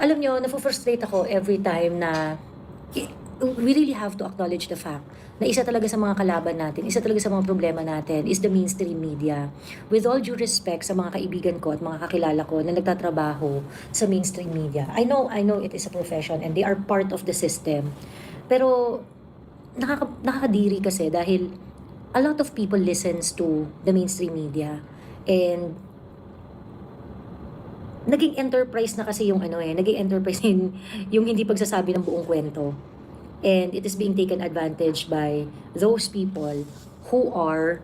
Alam nyo, nafo-frustrate ako every time na we really have to acknowledge the fact na isa talaga sa mga kalaban natin, isa talaga sa mga problema natin is the mainstream media. With all due respect sa mga kaibigan ko at mga kakilala ko na nagtatrabaho sa mainstream media. I know it is a profession and they are part of the system. Pero nakakadiri kasi dahil a lot of people listens to the mainstream media and naging enterprise na kasi yung naging enterprise yung hindi pagsasabi ng buong kwento. And it is being taken advantage by those people who are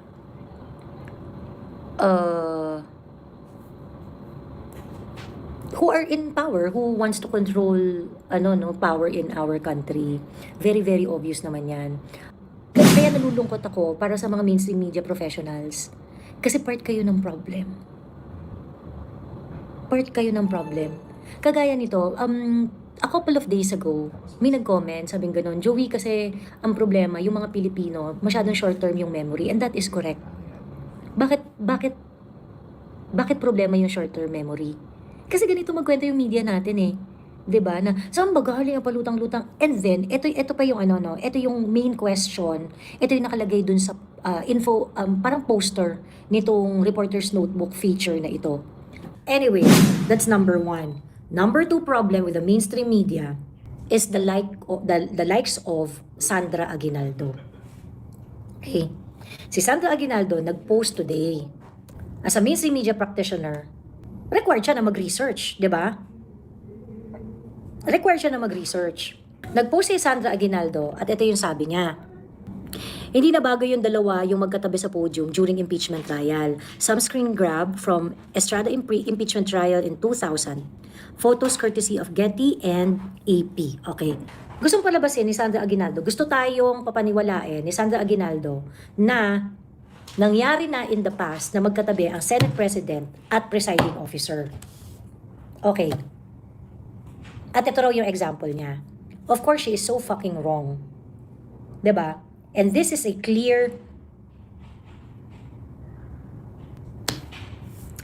in power, who wants to control power in our country. Very, very obvious naman yan. Kaya nalulungkot ako para sa mga mainstream media professionals. Kasi part kayo ng problem. Kagaya nito, a couple of days ago, may nag-comment, sabing ganun, Joey, kasi ang problema, yung mga Pilipino, masyadong short-term yung memory, and that is correct. Bakit problema yung short-term memory? Kasi ganito magkwento yung media natin eh. 'Di ba? Na saan ba galing ang palutang-lutang? And then, ito pa yung ito yung main question. Ito yung nakalagay dun sa info, parang poster nitong Reporter's Notebook feature na ito. Anyway, that's number 1. Number 2 problem with the mainstream media is the likes of Sandra Aguinaldo. Okay. Si Sandra Aguinaldo nag-post today. As a mainstream media practitioner, required siya na mag-research, 'di ba? Nag-post si Sandra Aguinaldo at ito yung sabi niya. Hindi na bago yung dalawa yung magkatabi sa podium during impeachment trial. Some screen grab from Estrada impeachment trial in 2000. Photos courtesy of Getty and AP. Okay. Gustong palabasin ni Sandra Aguinaldo. Gusto tayong papaniwalain ni Sandra Aguinaldo na nangyari na in the past na magkatabi ang Senate President at Presiding Officer. Okay. At ito raw yung example niya. Of course, she is so fucking wrong. 'Di ba? And this is a clear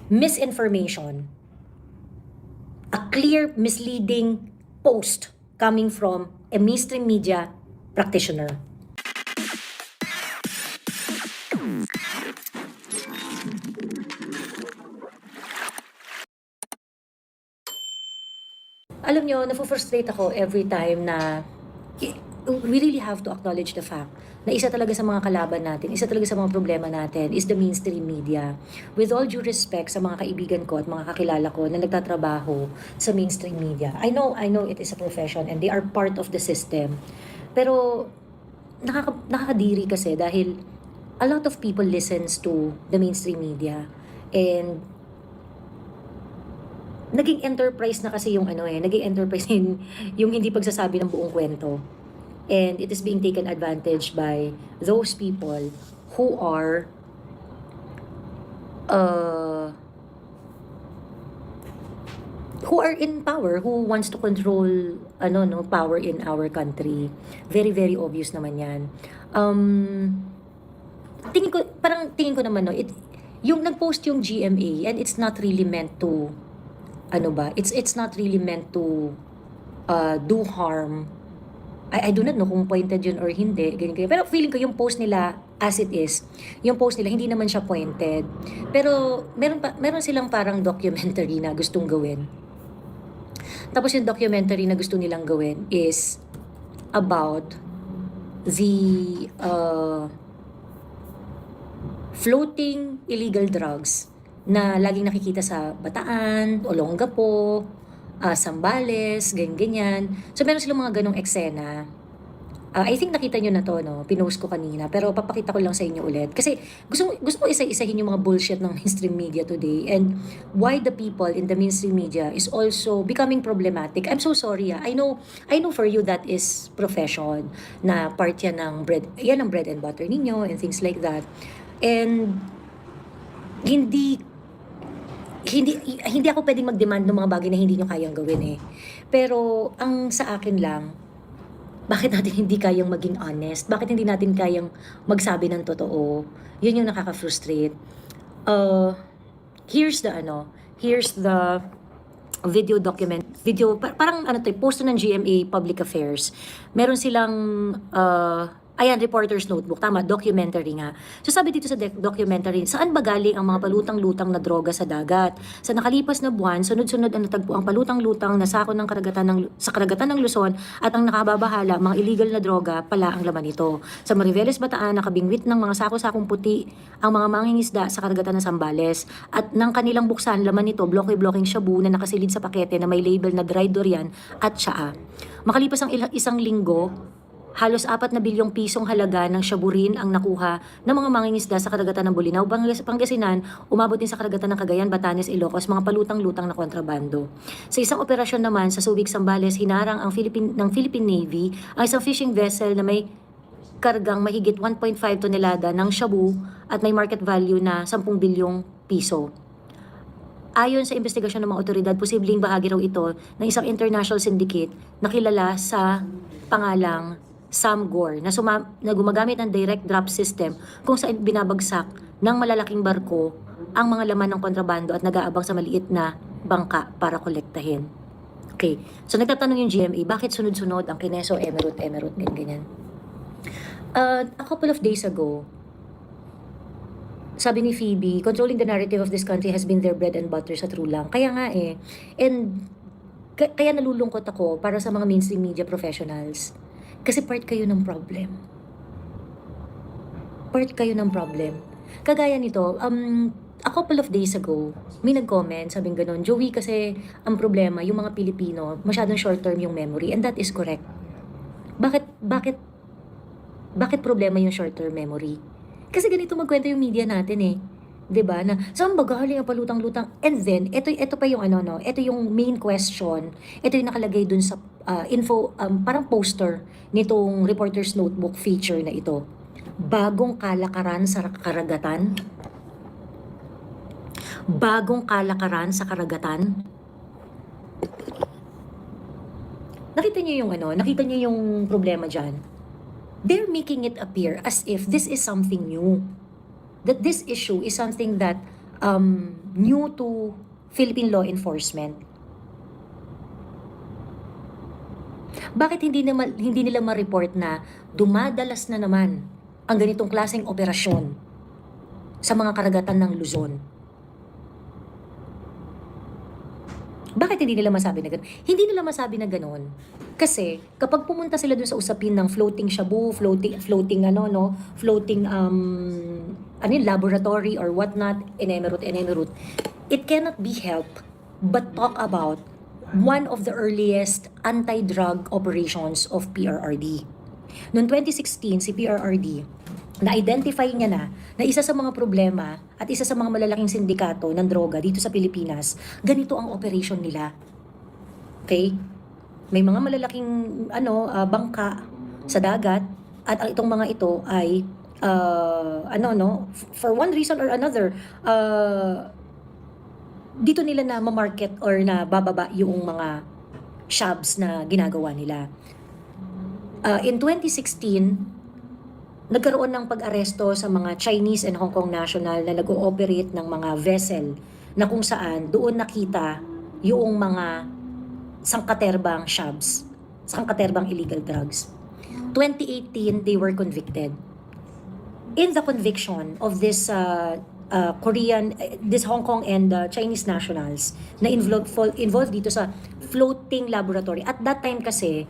misinformation. A clear misleading post coming from a mainstream media practitioner. Alam nyo, nafo-frustrate ako every time na we really have to acknowledge the fact na isa talaga sa mga kalaban natin, isa talaga sa mga problema natin is the mainstream media. With all due respect sa mga kaibigan ko at mga kakilala ko na nagtatrabaho sa mainstream media. I know it is a profession and they are part of the system. Pero nakakadiri kasi dahil a lot of people listens to the mainstream media and naging enterprise na kasi yung naging enterprise yung hindi pagsasabi ng buong kwento. And it is being taken advantage by those people who are in power, who wants to control power in our country. Very, very obvious naman yan. Tingin ko naman yung nag-post yung GMA and it's not really meant to it's not really meant to do harm. I do not know kung pointed yun or hindi, ganyan. Pero feeling ko yung post nila as it is, yung post nila hindi naman siya pointed. Pero meron silang parang documentary na gustong gawin. Tapos yung documentary na gusto nilang gawin is about the floating illegal drugs na laging nakikita sa Bataan, Olongapo, Sambales, ganyan. So meron silang mga ganong eksena. I think nakita nyo na to, no? Pinost ko kanina. Pero papakita ko lang sa inyo ulit. Kasi gusto ko isa-isahin yung mga bullshit ng mainstream media today and why the people in the mainstream media is also becoming problematic. I'm so sorry. I know for you that is profession na part yan ng bread and butter ninyo and things like that. And hindi ako pwedeng mag-demand ng mga bagay na hindi nyo kayang gawin eh. Pero ang sa akin lang, bakit natin hindi kayang maging honest? Bakit hindi natin kayang magsabi ng totoo? Yun yung nakaka-frustrate. Here's the parang ano to, post to ng GMA Public Affairs. Meron silang, ayan, reporter's notebook, tama, documentary nga. So sabi dito sa documentary, saan ba galing ang mga palutang-lutang na droga sa dagat? Sa nakalipas na buwan, sunod-sunod ang natagpo ang palutang-lutang na sako sa karagatan ng Luzon at ang nakababahala, mga illegal na droga pala ang laman nito. Sa Mariveles, Bataan, nakabingwit ng mga sako-sakong puti ang mga mangingisda sa karagatan ng Zambales. At nang kanilang buksan, laman nito, bloke-blokeng shabu na nakasilid sa pakete na may label na dried durian at tsaa. Makalipas ang isang linggo, halos 4 na bilyong pisong halaga ng shaburin ang nakuha ng mga mangingisda sa karagatan ng Bulinaw, Pangasinan, umabot din sa karagatan ng Cagayan, Batanes, Ilocos, mga palutang-lutang na kontrabando. Sa isang operasyon naman sa Subic, Zambales, hinarang ng Philippine Navy ang isang fishing vessel na may kargang mahigit 1.5 tonelada ng shabu at may market value na 10 bilyong piso. Ayon sa investigasyon ng mga otoridad, posibleng bahagi raw ito ng isang international syndicate na kilala sa pangalang Samgor na gumagamit ng direct drop system kung saan binabagsak ng malalaking barko ang mga laman ng kontrabando at nag-aabang sa maliit na bangka para kolektahin. Okay, so nagtatanong yung GMA, bakit sunod-sunod ang Kineso, Emerald, ganyan. A couple of days ago, sabi ni Phoebe, controlling the narrative of this country has been their bread and butter sa true lang. Kaya nga eh. And kaya nalulungkot ako para sa mga mainstream media professionals. Kasi part kayo ng problem. Kagaya nito, a couple of days ago, may nag-comment, sabing ganun, Joey, kasi ang problema, yung mga Pilipino, masyadong short-term yung memory. And that is correct. Bakit problema yung short-term memory? Kasi ganito magkwento yung media natin eh. 'Di ba? Na saan ba galing ang palutang-lutang? And then ito pa yung ito yung main question. Ito yung nakalagay dun sa parang poster nitong reporter's notebook feature na ito. Bagong kalakaran sa karagatan. Nakita niyo yung problema diyan. They're making it appear as if this is something new. That this issue is something that new to Philippine law enforcement. Bakit hindi nila ma-report na dumadalas na naman ang ganitong klaseng operasyon sa mga karagatan ng Luzon? Bakit hindi nila masabi na gano'n? Hindi nila masabi na gano'n. Kasi kapag pumunta sila dun sa usapin ng floating shabu, floating laboratory or whatnot, enemerut, it cannot be helped but talk about one of the earliest anti-drug operations of PRRD. Noong 2016, si PRRD, na-identify niya na isa sa mga problema at isa sa mga malalaking sindikato ng droga dito sa Pilipinas, ganito ang operation nila. Okay? May mga malalaking bangka sa dagat at itong mga ito ay for one reason or another, dito nila na ma-market or na bababa yung mga shabs na ginagawa nila. In 2016, nagkaroon ng pag-aresto sa mga Chinese and Hong Kong national na nag-ooperate ng mga vessel na kung saan doon nakita yung mga sangkaterbang shabs, sangkaterbang illegal drugs. 2018, they were convicted. In the conviction of this this Hong Kong and Chinese nationals na involved dito sa floating laboratory. At that time kasi,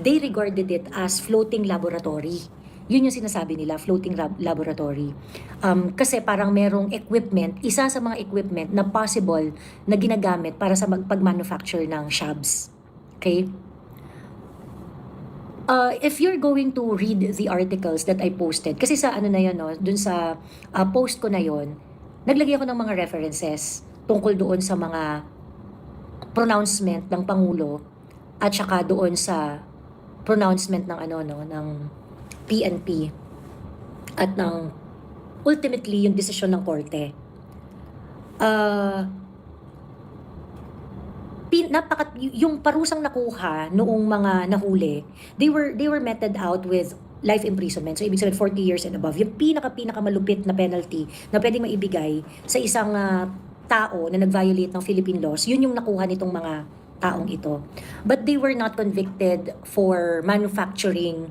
they regarded it as floating laboratory. Yun yung sinasabi nila, floating laboratory. Kasi parang merong equipment, isa sa mga equipment na possible na ginagamit para sa pag-manufacture ng shabs. Okay? If you're going to read the articles that I posted, kasi sa dun sa post ko na yon, naglagay ako ng mga references tungkol doon sa mga pronouncement ng Pangulo at saka doon sa pronouncement ng ng PNP at ng ultimately yung desisyon ng korte. Yung parusang nakuha noong mga nahuli, they were meted out with life imprisonment. So ibig sabihin 40 years and above. Yung pinaka malupit na penalty na pwedeng maibigay sa isang tao na nag-violate ng Philippine laws, yun yung nakuha nitong mga taong ito. But they were not convicted for manufacturing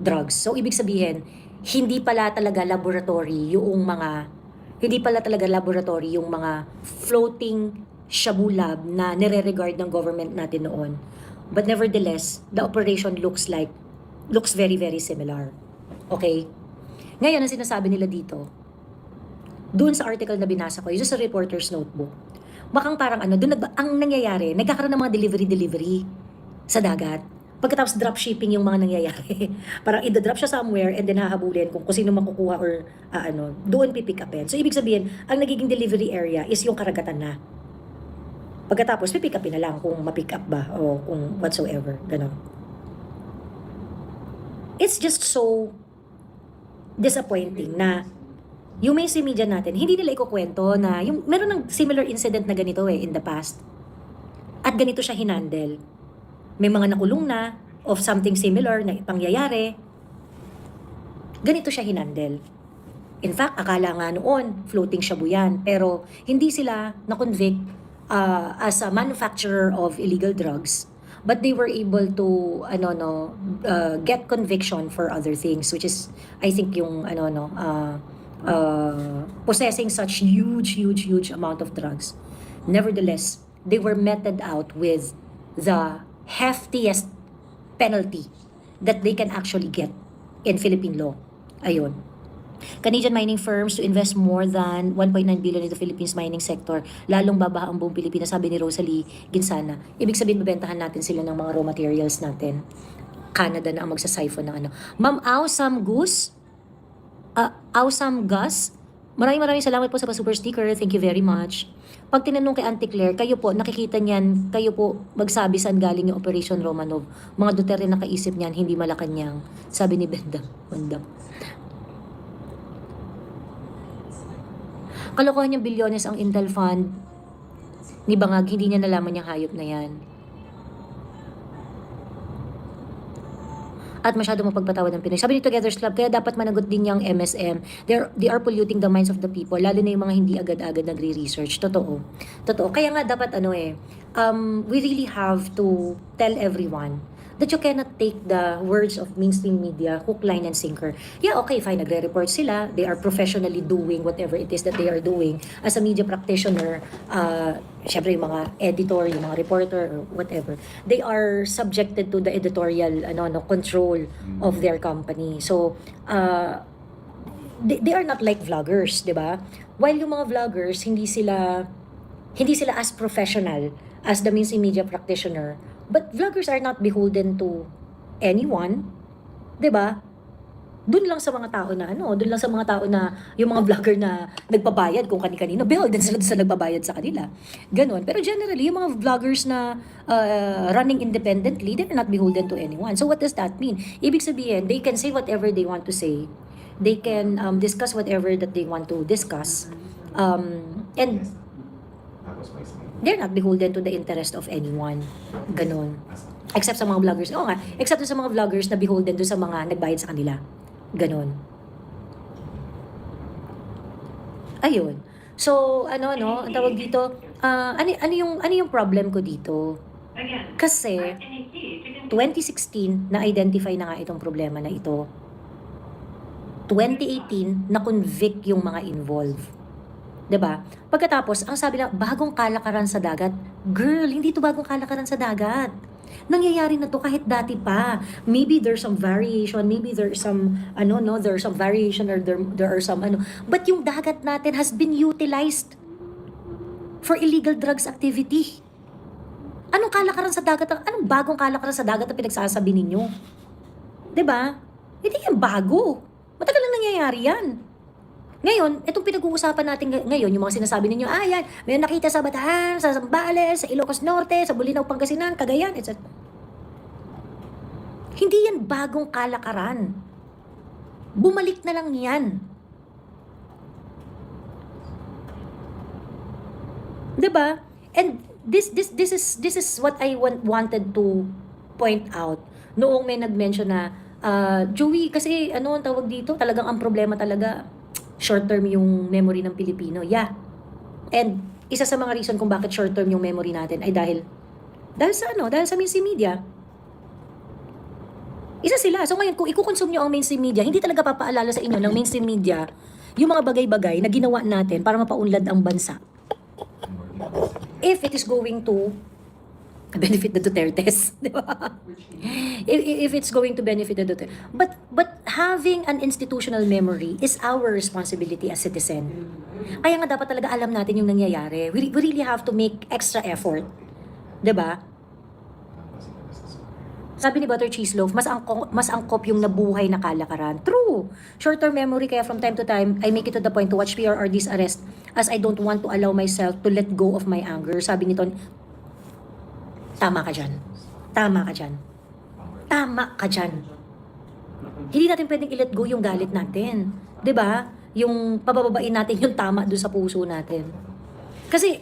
drugs. So ibig sabihin, hindi pala talaga laboratory yung mga floating shabu lab na nire-regard ng government natin noon. But nevertheless, the operation looks very, very similar. Okay? Ngayon, ang sinasabi nila dito, doon sa article na binasa ko, yung sa reporter's notebook, makang parang ang nangyayari, nagkakaroon ng mga delivery sa dagat. Pagkatapos dropshipping yung mga nangyayari. Parang i-drop siya somewhere and then hahabulin kung sino makukuha or doon pipick upin. So ibig sabihin, ang nagiging delivery area is yung karagatan na. Pagkatapos pipick upin na lang kung mapick up ba o kung whatsoever. Ganon. It's just so disappointing na yung mainstream media natin, hindi nila ikukwento na yung meron ng similar incident na ganito in the past. At ganito siya hinandle. May mga nakulong na of something similar na pangyayari. Ganito siya hinandle. In fact, akala nga noon, floating shabu yan. Pero hindi sila na-convict as a manufacturer of illegal drugs. But they were able to get conviction for other things, which is, I think, yung possessing such huge amount of drugs. Nevertheless, they were meted out with the heftiest penalty that they can actually get in Philippine law. Ayun. Canadian mining firms to invest more than 1.9 billion in the Philippines mining sector. Lalong babaha ang buong Pilipinas, sabi ni Rosalie Ginsana. Ibig sabihin, mabentahan natin sila ng mga raw materials natin. Canada na ang magsa-siphon ng Ma'am Awesome Gus, maraming salamat po sa super sticker. Thank you very much. Pag tinanong kay Auntie Claire, kayo po, nakikita niyan, kayo po magsabi saan galing yung Operation Romanov. Mga Duterte nakaisip niyan, hindi Malacanang. Sabi ni Bendam. Kalokohan niyang bilyones ang Intel Fund ni Bangag, hindi niya nalaman yung hayop na yan. At masyado mapagpatawad ng Pinoy. Sabi ni Together's Club, kaya dapat managot din yung MSM. They are polluting the minds of the people, lalo na yung mga hindi agad-agad nagre-research. Totoo. Kaya nga dapat we really have to tell everyone that you cannot take the words of mainstream media hook, line, and sinker. Yeah, okay, fine, nagre-report sila. They are professionally doing whatever it is that they are doing. As a media practitioner, syempre yung mga editor, yung mga reporter, or whatever, they are subjected to the editorial control of their company. So, they are not like vloggers, di ba? While yung mga vloggers, hindi sila as professional as the mainstream media practitioner. But vloggers are not beholden to anyone, 'di ba? Doon lang sa mga tao na yung mga vlogger na nagbabayad kung kani-kanino, beholden sila sa nagbabayad sa kanila. Ganon. Pero generally, yung mga vloggers na running independently, they're not beholden to anyone. So what does that mean? Ibig sabihin, they can say whatever they want to say. They can discuss whatever that they want to discuss. And they're not beholden to the interest of anyone. Ganon. Except sa mga vloggers. Oo nga, except sa mga vloggers na beholden doon sa mga nagbayad sa kanila. Ganon. Ayun. So, ang tawag dito, ano yung problem ko dito? Kasi, 2016, na-identify na nga itong problema na ito. 2018, na-convict yung mga involved. 'Di ba? Pagkatapos, ang sabi na bagong kalakaran sa dagat. Girl, hindi to bagong kalakaran sa dagat. Nangyayari na to kahit dati pa. Maybe there's some variation, maybe there's some there's some variation or there are some but yung dagat natin has been utilized for illegal drugs activity. Anong kalakaran sa dagat? Anong bagong kalakaran sa dagat na pinagsasabi ninyo? 'Di ba? Hindi yan bago. Matagal na nangyayari yan. Ngayon, itong pinag-uusapan natin ngayon, yung mga sinasabi ninyo, yan, may nakita sa Bataan, sa Zambales, sa Ilocos Norte, sa Bulinaw, Pangasinan, Cagayan, etc. Hindi yan bagong kalakaran. Bumalik na lang yan. Diba? And this is what I wanted to point out noong may nag-mention na Joey, kasi ang tawag dito, talagang ang problema talaga short term yung memory ng Pilipino. Yeah, And isa sa mga reason kung bakit short term yung memory natin ay dahil sa mainstream media. Isa sila. So ngayon, kung i-consume nyo ang mainstream media, hindi talaga papaalala sa inyo ng mainstream media yung mga bagay-bagay na ginawa natin para mapaunlad ang bansa. If it is going to benefit the Dutertes, di ba? If it's going to benefit the Duterte. But having an institutional memory is our responsibility as citizen. Kaya nga dapat talaga alam natin yung nangyayari. We really have to make extra effort. Di ba? Sabi ni Butter Cheese Loaf, mas angkop yung nabuhay na kalakaran. True. Short-term memory, kaya from time to time, I make it to the point to watch PRRD's arrest as I don't want to allow myself to let go of my anger. Sabi nito, tama ka dyan. Tama ka dyan. Tama ka dyan. Hindi natin pwedeng i-let go yung galit natin. 'Di ba? Yung pabababain natin yung tama doon sa puso natin. Kasi,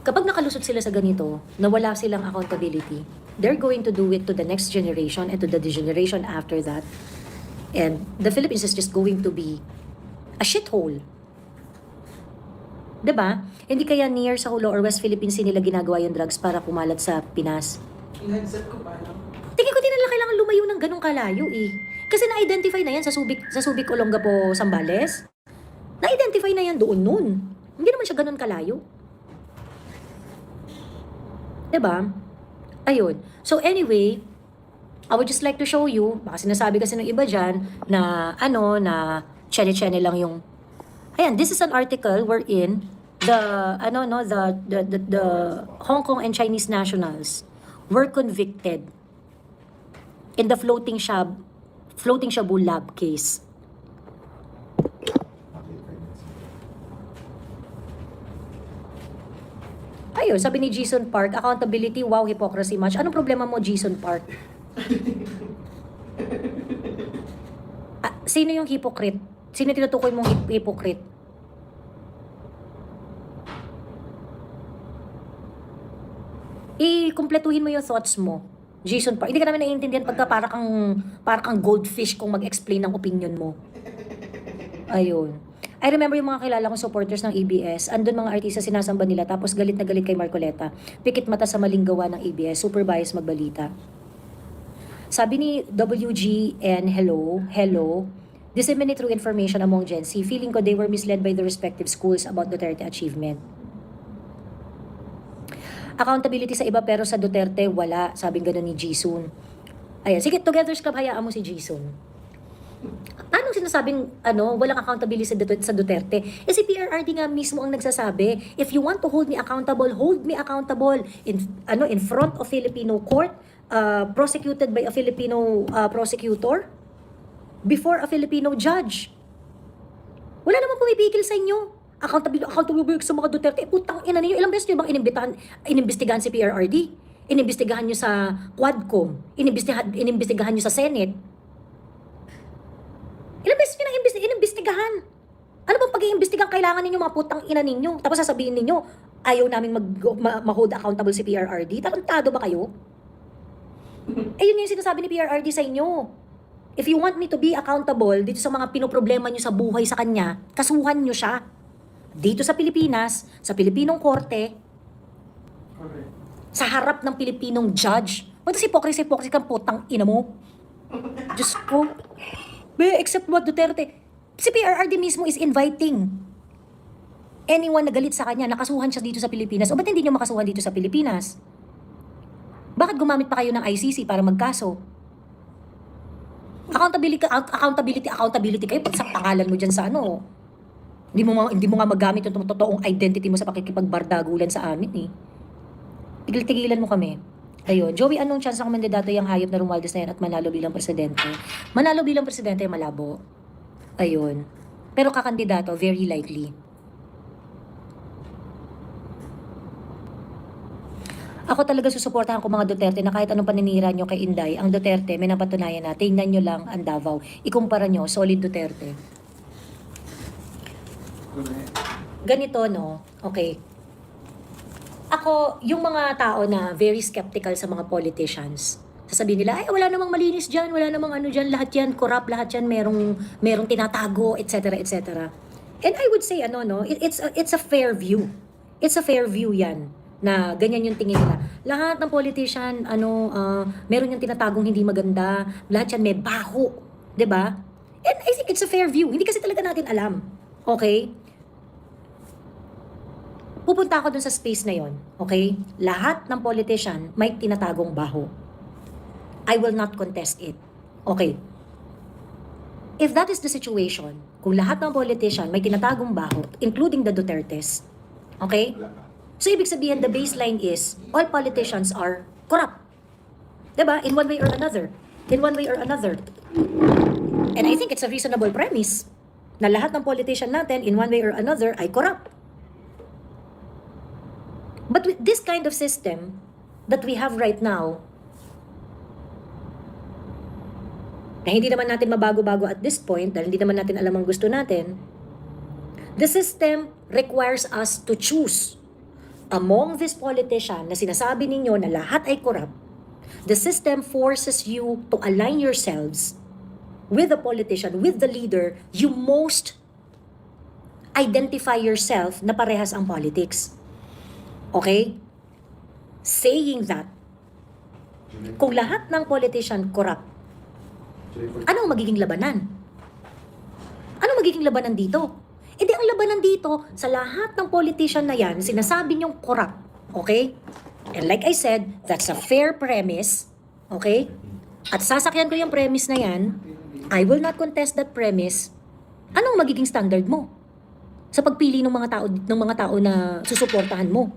kapag nakalusot sila sa ganito, na wala silang accountability, they're going to do it to the next generation and to the generation after that. And the Philippines is just going to be a shithole. 'Di ba? Hindi kaya near sa Hulo or West Philippines nila ginagawa yung drugs para kumalat sa Pinas. In-headset ko pa, no? Tingin ko din nila kailangan lumayo ng ganong kalayo eh. Kasi na-identify na yan sa Subic Olongapo, Zambales. Na-identify na yan doon nun. Hindi naman siya ganon kalayo. 'Di ba? Ayun. So anyway, I would just like to show you, baka sinasabi kasi ng iba dyan, na na chene-chene lang yung, ayan, this is an article wherein the Hong Kong and Chinese nationals were convicted in the floating shabu lab case. Ayun, sabi ni Jason Park, accountability, wow, hypocrisy much. Anong problema mo, Jason Park? Sino yung hypocrite? Sino tinutukoy mong hypocrite? I-kumpletuhin mo yung thoughts mo, Jason Park. Hindi ka namin naiintindihan pagka para kang goldfish kung mag-explain ng opinion mo. Ayun. I remember yung mga kilala kong supporters ng ABS. Andun mga artista sinasamba nila tapos galit na galit kay Marcoleta. Pikit mata sa maling gawa ng ABS. Super bias magbalita. Sabi ni WGN, hello, disseminate true information among Gen Z. Feeling ko they were misled by the respective schools about Duterte achievement. Accountability sa iba pero sa Duterte, wala. Sabing gano'n ni Jisun. Ayan, sige, Together's Club, hayaan mo si Jisun. Anong sinasabing, walang accountability sa Duterte? Eh si PRRD nga mismo ang nagsasabi, if you want to hold me accountable in front of Filipino court, prosecuted by a Filipino prosecutor, before a Filipino judge. Wala namang pumipigil sa inyo. Accountable sa mga Duterte. Putang ina ninyo, ilang beses nyo bang inimbestigahan si PRRD? Inimbestigahan nyo sa Quadcom? Inimbestigahan nyo sa Senate? Ilang beses nyo na inimbestigahan? Ano bang pag-iimbestigahan kailangan ninyo mga putang ina ninyo? Tapos sasabihin ninyo, ayaw namin ma-hold accountable si PRRD? Tarantado ba kayo? Ayun yung sinasabi ni PRRD sa inyo. If you want me to be accountable dito sa mga pinoproblema nyo sa buhay sa kanya, kasuhan nyo siya. Dito sa Pilipinas, sa Pilipinong korte, Correct. sa harap ng Pilipinong judge. Wala si hypocrisy kang putang ina mo. Diyos ko. Except what Duterte. Si PRRD mismo is inviting anyone na galit sa kanya, nakasuhan siya dito sa Pilipinas. O ba't hindi nyo makasuhan dito sa Pilipinas? Bakit gumamit pa kayo ng ICC para magkaso? Accountability kayo pag sa pangalan mo dyan sa Hindi mo nga magamit yung totoong identity mo sa pakikipagbardagulan sa amin eh. Tigil-tigilan mo kami. Ayun, Joey, anong chance ng kandidato yung hayop na Romualdez na yan at manalo bilang presidente? Manalo bilang presidente, malabo. Ayun. Pero kakandidato, very likely. Ako talaga susuportahan ko mga Duterte na kahit anong paninira nyo kay Inday, ang Duterte, may napatunayan na, tingnan nyo lang ang Davao. Ikumpara nyo, solid Duterte. Ganito, no? Okay. Ako, yung mga tao na very skeptical sa mga politicians, sasabihin nila, ay, wala namang malinis dyan, wala namang ano dyan, lahat yan, corrupt, lahat yan, merong tinatago, etc., etc. And I would say, it's a fair view. It's a fair view yan, na ganyan yung tingin nila. Lahat ng politician, meron yung tinatagong hindi maganda, lahat yan may baho, 'di ba? And I think it's a fair view. Hindi kasi talaga natin alam. Okay? Pupunta ako dun sa space na yon, okay? Lahat ng politician may tinatagong baho. I will not contest it. Okay. If that is the situation, kung lahat ng politician may tinatagong baho, including the Dutertes, okay? So, ibig sabihin, the baseline is, all politicians are corrupt. Diba? In one way or another. In one way or another. And I think it's a reasonable premise na lahat ng politician natin, in one way or another, ay corrupt. But with this kind of system that we have right now, na hindi naman natin mabago-bago at this point, dahil hindi naman natin alam ang gusto natin, the system requires us to choose among this politician na sinasabi ninyo na lahat ay corrupt. The system forces you to align yourselves with the politician, with the leader you most identify yourself na parehas ang politics. Okay? Saying that, kung lahat ng politician corrupt, anong magiging labanan? Anong magiging labanan dito? E di ang labanan dito, sa lahat ng politician na yan, sinasabi niyong corrupt. Okay? And like I said, that's a fair premise. Okay? At sasakyan ko yung premise na yan, I will not contest that premise. Anong magiging standard mo sa pagpili ng mga tao na susuportahan mo?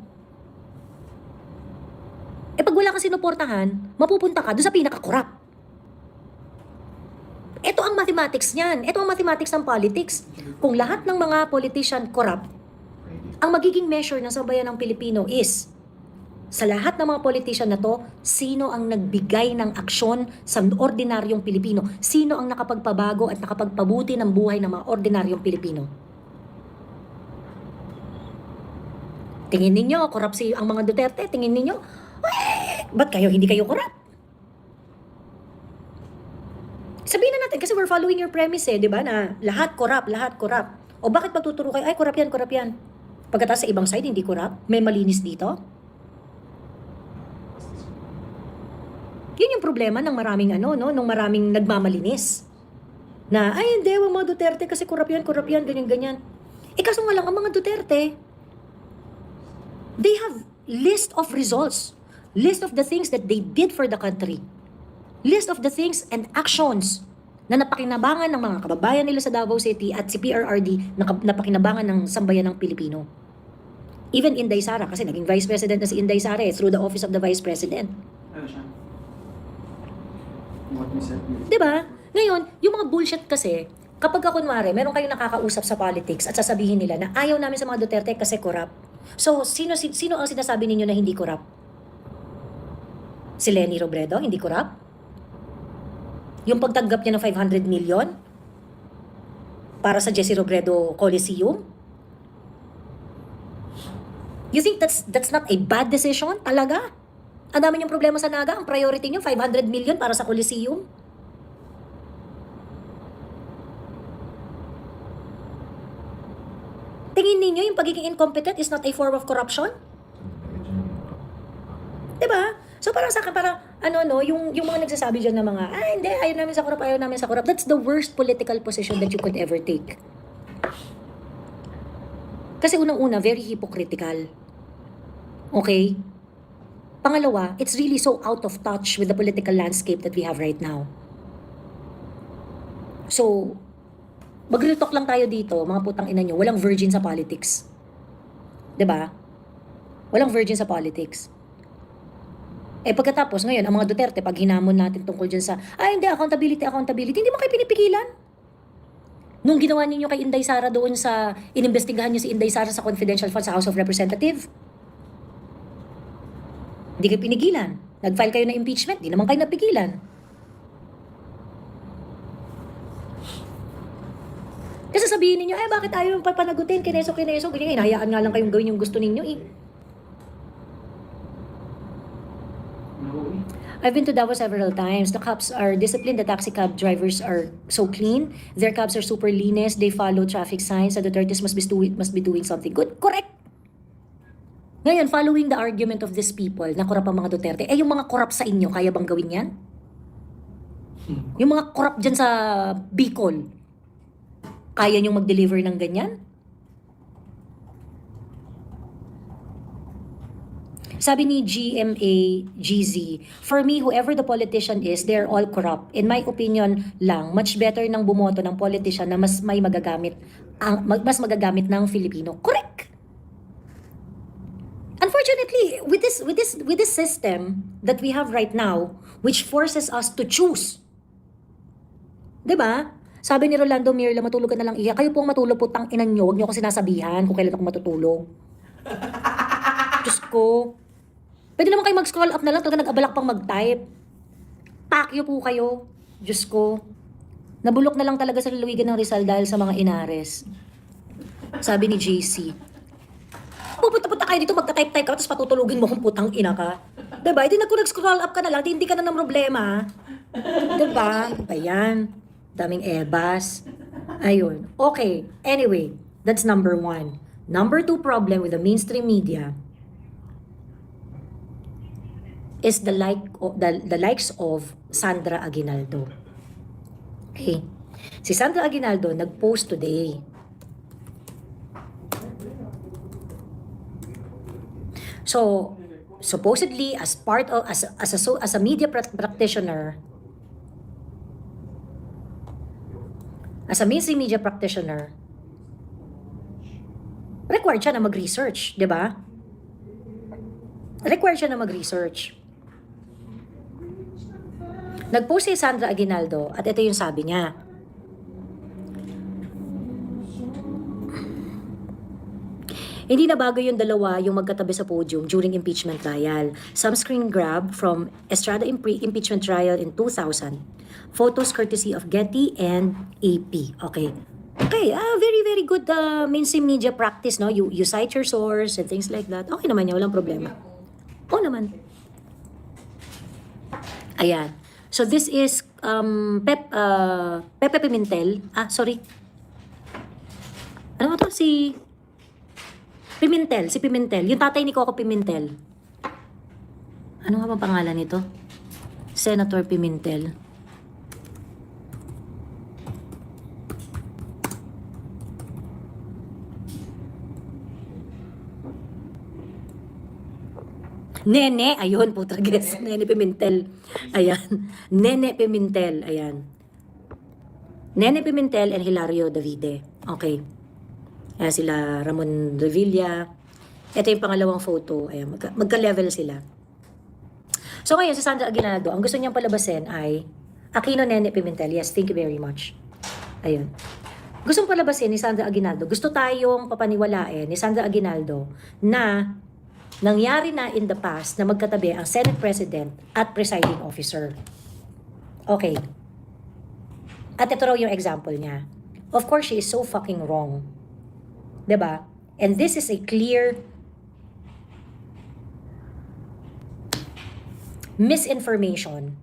Eh pag wala kang sinuportahan, mapupunta ka doon sa pinaka-corrupt. Ito ang mathematics niyan. Ito ang mathematics ng politics. Kung lahat ng mga politician corrupt, ang magiging measure ng sambayan ng Pilipino is, sa lahat ng mga politician na to, sino ang nagbigay ng aksyon sa ordinaryong Pilipino? Sino ang nakapagpabago at nakapagpabuti ng buhay ng mga ordinaryong Pilipino? Tingin ninyo, corrupt ang mga Duterte. Tingin ninyo, ba't hindi kayo corrupt? Sabihin na natin, kasi we're following your premise di ba, na lahat corrupt, lahat corrupt. O bakit magtuturo kayo, ay corrupt yan, corrupt yan. Pagkatapos sa ibang side, hindi corrupt? May malinis dito? Yun yung problema ng maraming nung maraming nagmamalinis. Na, ay hindi, wag mga Duterte kasi corrupt yan, ganyan-ganyan. Eh kaso nga lang, ang mga Duterte, they have list of results. List of the things that they did for the country. List of the things and actions na napakinabangan ng mga kababayan nila sa Davao City at si PRRD na napakinabangan ng sambayan ng Pilipino. Even Inday Sara, kasi naging Vice President na si Inday Sara through the office of the Vice President. Ano siya? What we said. Diba? Ngayon, yung mga bullshit kasi, kapag kunwari, meron kayong nakakausap sa politics at sasabihin nila na ayaw namin sa mga Duterte kasi corrupt. So, sino ang sinasabi ninyo na hindi corrupt? Si Leni Robredo, hindi corrupt? Yung pagtanggap niya ng 500 million para sa Jesse Robredo Coliseum? You think that's not a bad decision? Talaga? Ang dami niyong problema sa Naga, ang priority niyo 500 million para sa Coliseum? Tingin ninyo yung pagiging incompetent is not a form of corruption? Diba? So parang sa akin, parang yung mga nagsasabi dyan na mga, hindi, ayaw namin sa corrupt. That's the worst political position that you could ever take. Kasi unang-una, very hypocritical. Okay? Pangalawa, it's really so out of touch with the political landscape that we have right now. So, mag-real talk lang tayo dito, mga putang ina nyo, walang virgin sa politics. 'Di ba? Walang virgin sa politics. Eh pagkatapos ngayon, ang mga Duterte, pag hinamon natin tungkol dyan sa, hindi, accountability, hindi mo kayo pinipigilan. Nung ginawa ninyo kay Inday Sara doon sa, inimbestigahan nyo si Inday Sara sa confidential fund sa House of Representatives, hindi kayo pinigilan. Nag-file kayo ng impeachment, di naman kayo napigilan. Kasi sabihin ninyo, bakit ayaw yung papanagutin, kineso, ganyan, hinahayaan nga lang kayong gawin yung gusto ninyo No. I've been to Davao several times. The cops are disciplined. The taxi cab drivers are so clean. Their cabs are super linis. They follow traffic signs. The Dutertes must be doing something good. Correct. Ngayon, following the argument of these people na korap ang mga Duterte, yung mga korap sa inyo, kaya bang gawin yan? Yung mga korap dyan sa Bicol, kaya nyong mag-deliver ng ganyan? Sabi ni GMA GZ, for me, whoever the politician is, they're all corrupt. In my opinion lang, much better nang bumoto ng politician na mas magagamit ng Filipino. Correct! Unfortunately, with this system that we have right now, which forces us to choose, 'di ba? Sabi ni Rolando Mirla, matulog ka na lang iya. Kayo pong matulog po, tang inan nyo. Huwag nyo ako sinasabihan kung kailan ako matutulog. Diyos ko. Pwede naman kayo mag-scroll up na lang, talaga nag-abalak pang mag-type. Pakyo po kayo. Diyos ko. Nabulok na lang talaga sa lalawigan ng Rizal dahil sa mga inares. Sabi ni JC. Pupunta-punta kayo dito, magta-type-type ka, tapos patutulugin mo kung putang ina ka. Diba? Hindi na kung nag-scroll up ka na lang, hindi ka na ng problema. Diba? Ayan. Daming ebas. Ayun. Okay. Anyway, that's number 1. Number 2 problem with the mainstream media is the likes of Sandra Aguinaldo. Okay. Si Sandra Aguinaldo nag-post today. So, supposedly as part of as a media practitioner, as a mainstream media practitioner, required siya na mag-research, 'di ba? Required siya na mag-research. Nag-post si Sandra Aguinaldo at ito yung sabi niya. Hindi na bago yung dalawa yung magkatabi sa podium during impeachment trial. Some screen grab from Estrada impeachment trial in 2000. Photos courtesy of Getty and AP. Okay. Okay, very very good mainstream media practice, no? You cite your source and things like that. Okay naman yan, walang problema. Oo naman. Ayan. So this is Pepe Pimentel. Sorry. Ano ba to? Si Pimentel. Yung tatay ni Coco Pimentel. Ano nga ba pangalan nito? Senator Pimentel. Nene, ayun, putrages. Nene Pimentel. Ayan. Nene Pimentel, ayan. Nene Pimentel and Hilario Davide. Okay. Ayan sila, Ramon Revilla. Ito yung pangalawang photo. Ayan, magka-level sila. So ngayon, si Sandra Aguinaldo, ang gusto niyang palabasin ay Aquino Nene Pimentel. Yes, thank you very much. Ayun. Gustong palabasin ni Sandra Aguinaldo. Gusto tayong papaniwalain ni Sandra Aguinaldo na nangyari na in the past na magkatabi ang Senate President at Presiding Officer. Okay. At ito raw yung example niya. Of course, she is so fucking wrong. 'Di ba? And this is a clear misinformation.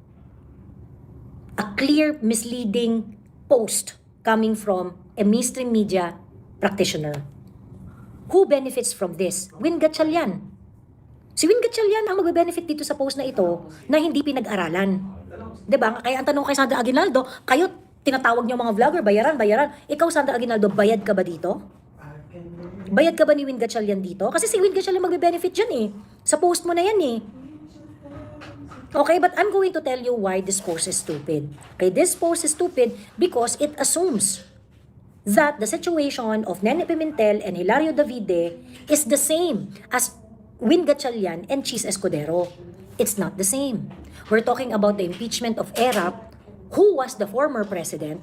A clear misleading post coming from a mainstream media practitioner. Who benefits from this? Win Gatchalian. Si Win Gatchalian ang magbe-benefit dito sa post na ito na hindi pinag-aralan. 'Di ba? Kaya ang tanong kay Sandra Aguinaldo, kayo tinatawag niyo mga vlogger, bayaran. Ikaw, Sandra Aguinaldo, bayad ka ba dito? Bayad ka ba ni Win Gatchalian dito? Kasi si Win Gatchalian magbe-benefit dyan eh. Sa post mo na yan eh. Okay, but I'm going to tell you why this post is stupid. Okay, this post is stupid because it assumes that the situation of Nene Pimentel and Hilario Davide is the same as Win Gatchalian and Cheese Escudero. It's not the same. We're talking about the impeachment of Erap, who was the former president,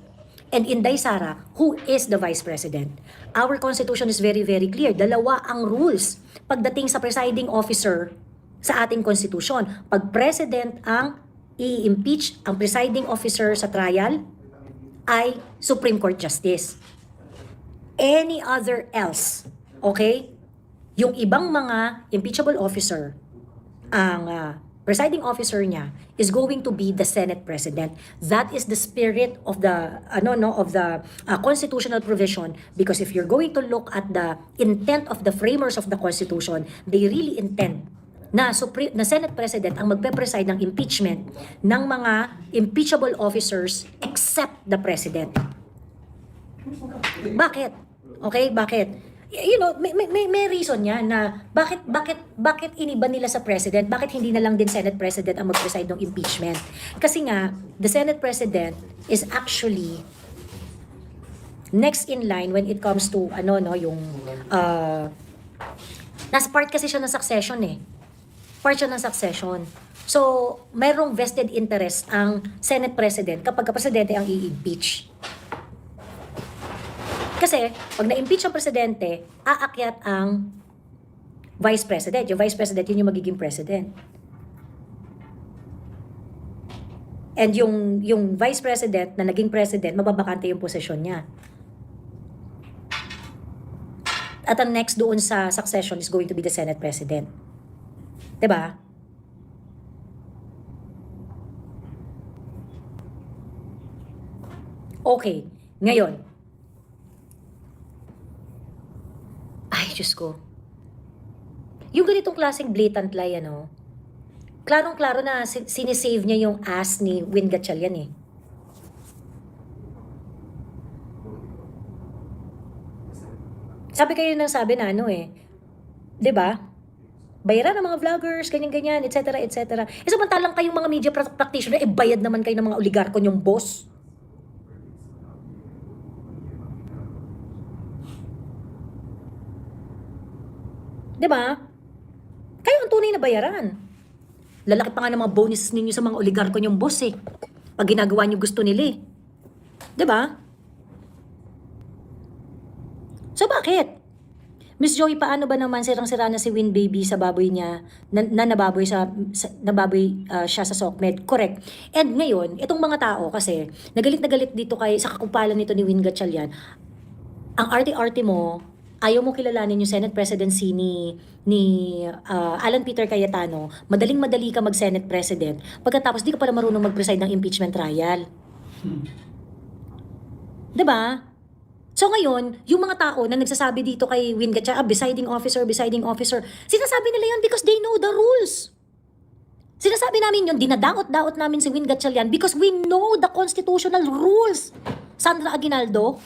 and Inday Sara, who is the vice president. Our constitution is very, very clear. Dalawa ang rules pagdating sa presiding officer sa ating constitution. Pag president ang i-impeach, ang presiding officer sa trial ay Supreme Court Justice. Any other else, okay? Yung ibang mga impeachable officer, ang presiding officer niya is going to be the Senate President. That is the spirit of the constitutional provision, because if you're going to look at the intent of the framers of the Constitution, they really intend na Senate President ang magpe-preside ng impeachment ng mga impeachable officers except the President. Bakit? Okay, bakit? May reason yan na bakit iniba nila sa president, bakit hindi na lang din Senate President ang mag-preside ng impeachment. Kasi nga, the Senate President is actually next in line when it comes to nasa part kasi siya ng succession eh. Part siya ng succession. So, mayroong vested interest ang Senate President kapag presidente ang i-impeach. Kasi, pag na-impeach ang presidente, aakyat ang vice president. Yung vice president, yun yung magiging president. And yung vice president na naging president, mababakante yung posisyon niya. At ang next doon sa succession is going to be the Senate President. Diba? Okay. Ngayon, Diyos ko. Yung ganitong klaseng blatant lie, klarong-klaro na sinisave niya yung ass ni Win Gatchalian eh. Sabi kayo nang sabi na diba? Bayaran ng mga vloggers, ganyan-ganyan, etc. etc. Samantalang kayong mga media practitioner, bayad naman kayo ng mga oligarko niyong boss. Diba? Kayo ang tunay na bayaran. Lalaki pa nga ng mga bonuses ninyo sa mga oligarko niyong boss eh. Pag ginagawa niyo gusto nila eh. Diba? So bakit? Miss Joy, paano ba naman sirang-sira na si Win Baby sa baboy niya na nababoy siya sa SOCMED? Correct. And ngayon, itong mga tao kasi nagalit dito sa kakupalan nito ni Win Gatchalian. Ang arte-arte mo, ayaw mo kilalanin yung Senate presidency ni Alan Peter Cayetano, madaling-madali ka mag-Senate President, pagkatapos di ka pala marunong mag-preside ng impeachment trial. Diba? So ngayon, yung mga tao na nagsasabi dito kay Win Gatchalian, presiding officer, sinasabi nila yun because they know the rules. Sinasabi namin yun, dinadaot-daot namin si Win Gatchalian because we know the constitutional rules. Sandra Aguinaldo,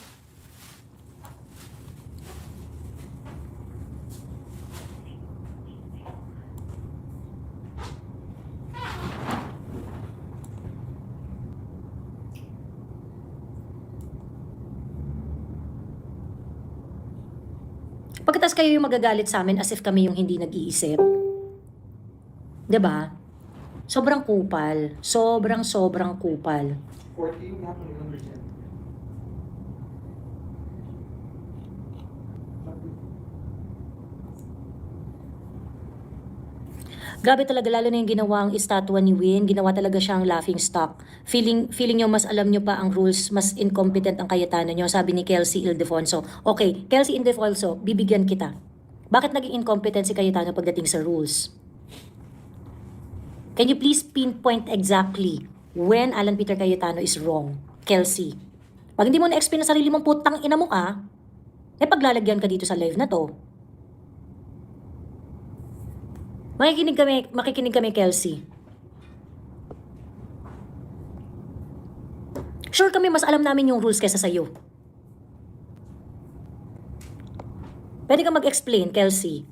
pagkatas kayo yung magagalit sa amin as if kami yung hindi nag-iisip. 'Di ba? Sobrang kupal. Sobrang kupal. 40 nga po yung number niya. Grabe talaga, lalo na yung ginawang estatwa ni Win, ginawa talaga siyang laughing stock. Feeling nyo mas alam nyo pa ang rules, mas incompetent ang Cayetano nyo, sabi ni Kelsey Ildefonso. Okay, Kelsey Ildefonso, bibigyan kita. Bakit naging incompetent si Cayetano pagdating sa rules? Can you please pinpoint exactly when Alan Peter Cayetano is wrong? Kelsey. Pag hindi mo na-explain na sarili mong putang ina mo paglalagyan ka dito sa live na to. Makikinig kami, Kelsey. Sure kami mas alam namin yung rules kesa sa'yo. Pwede ka mag-explain, Kelsey.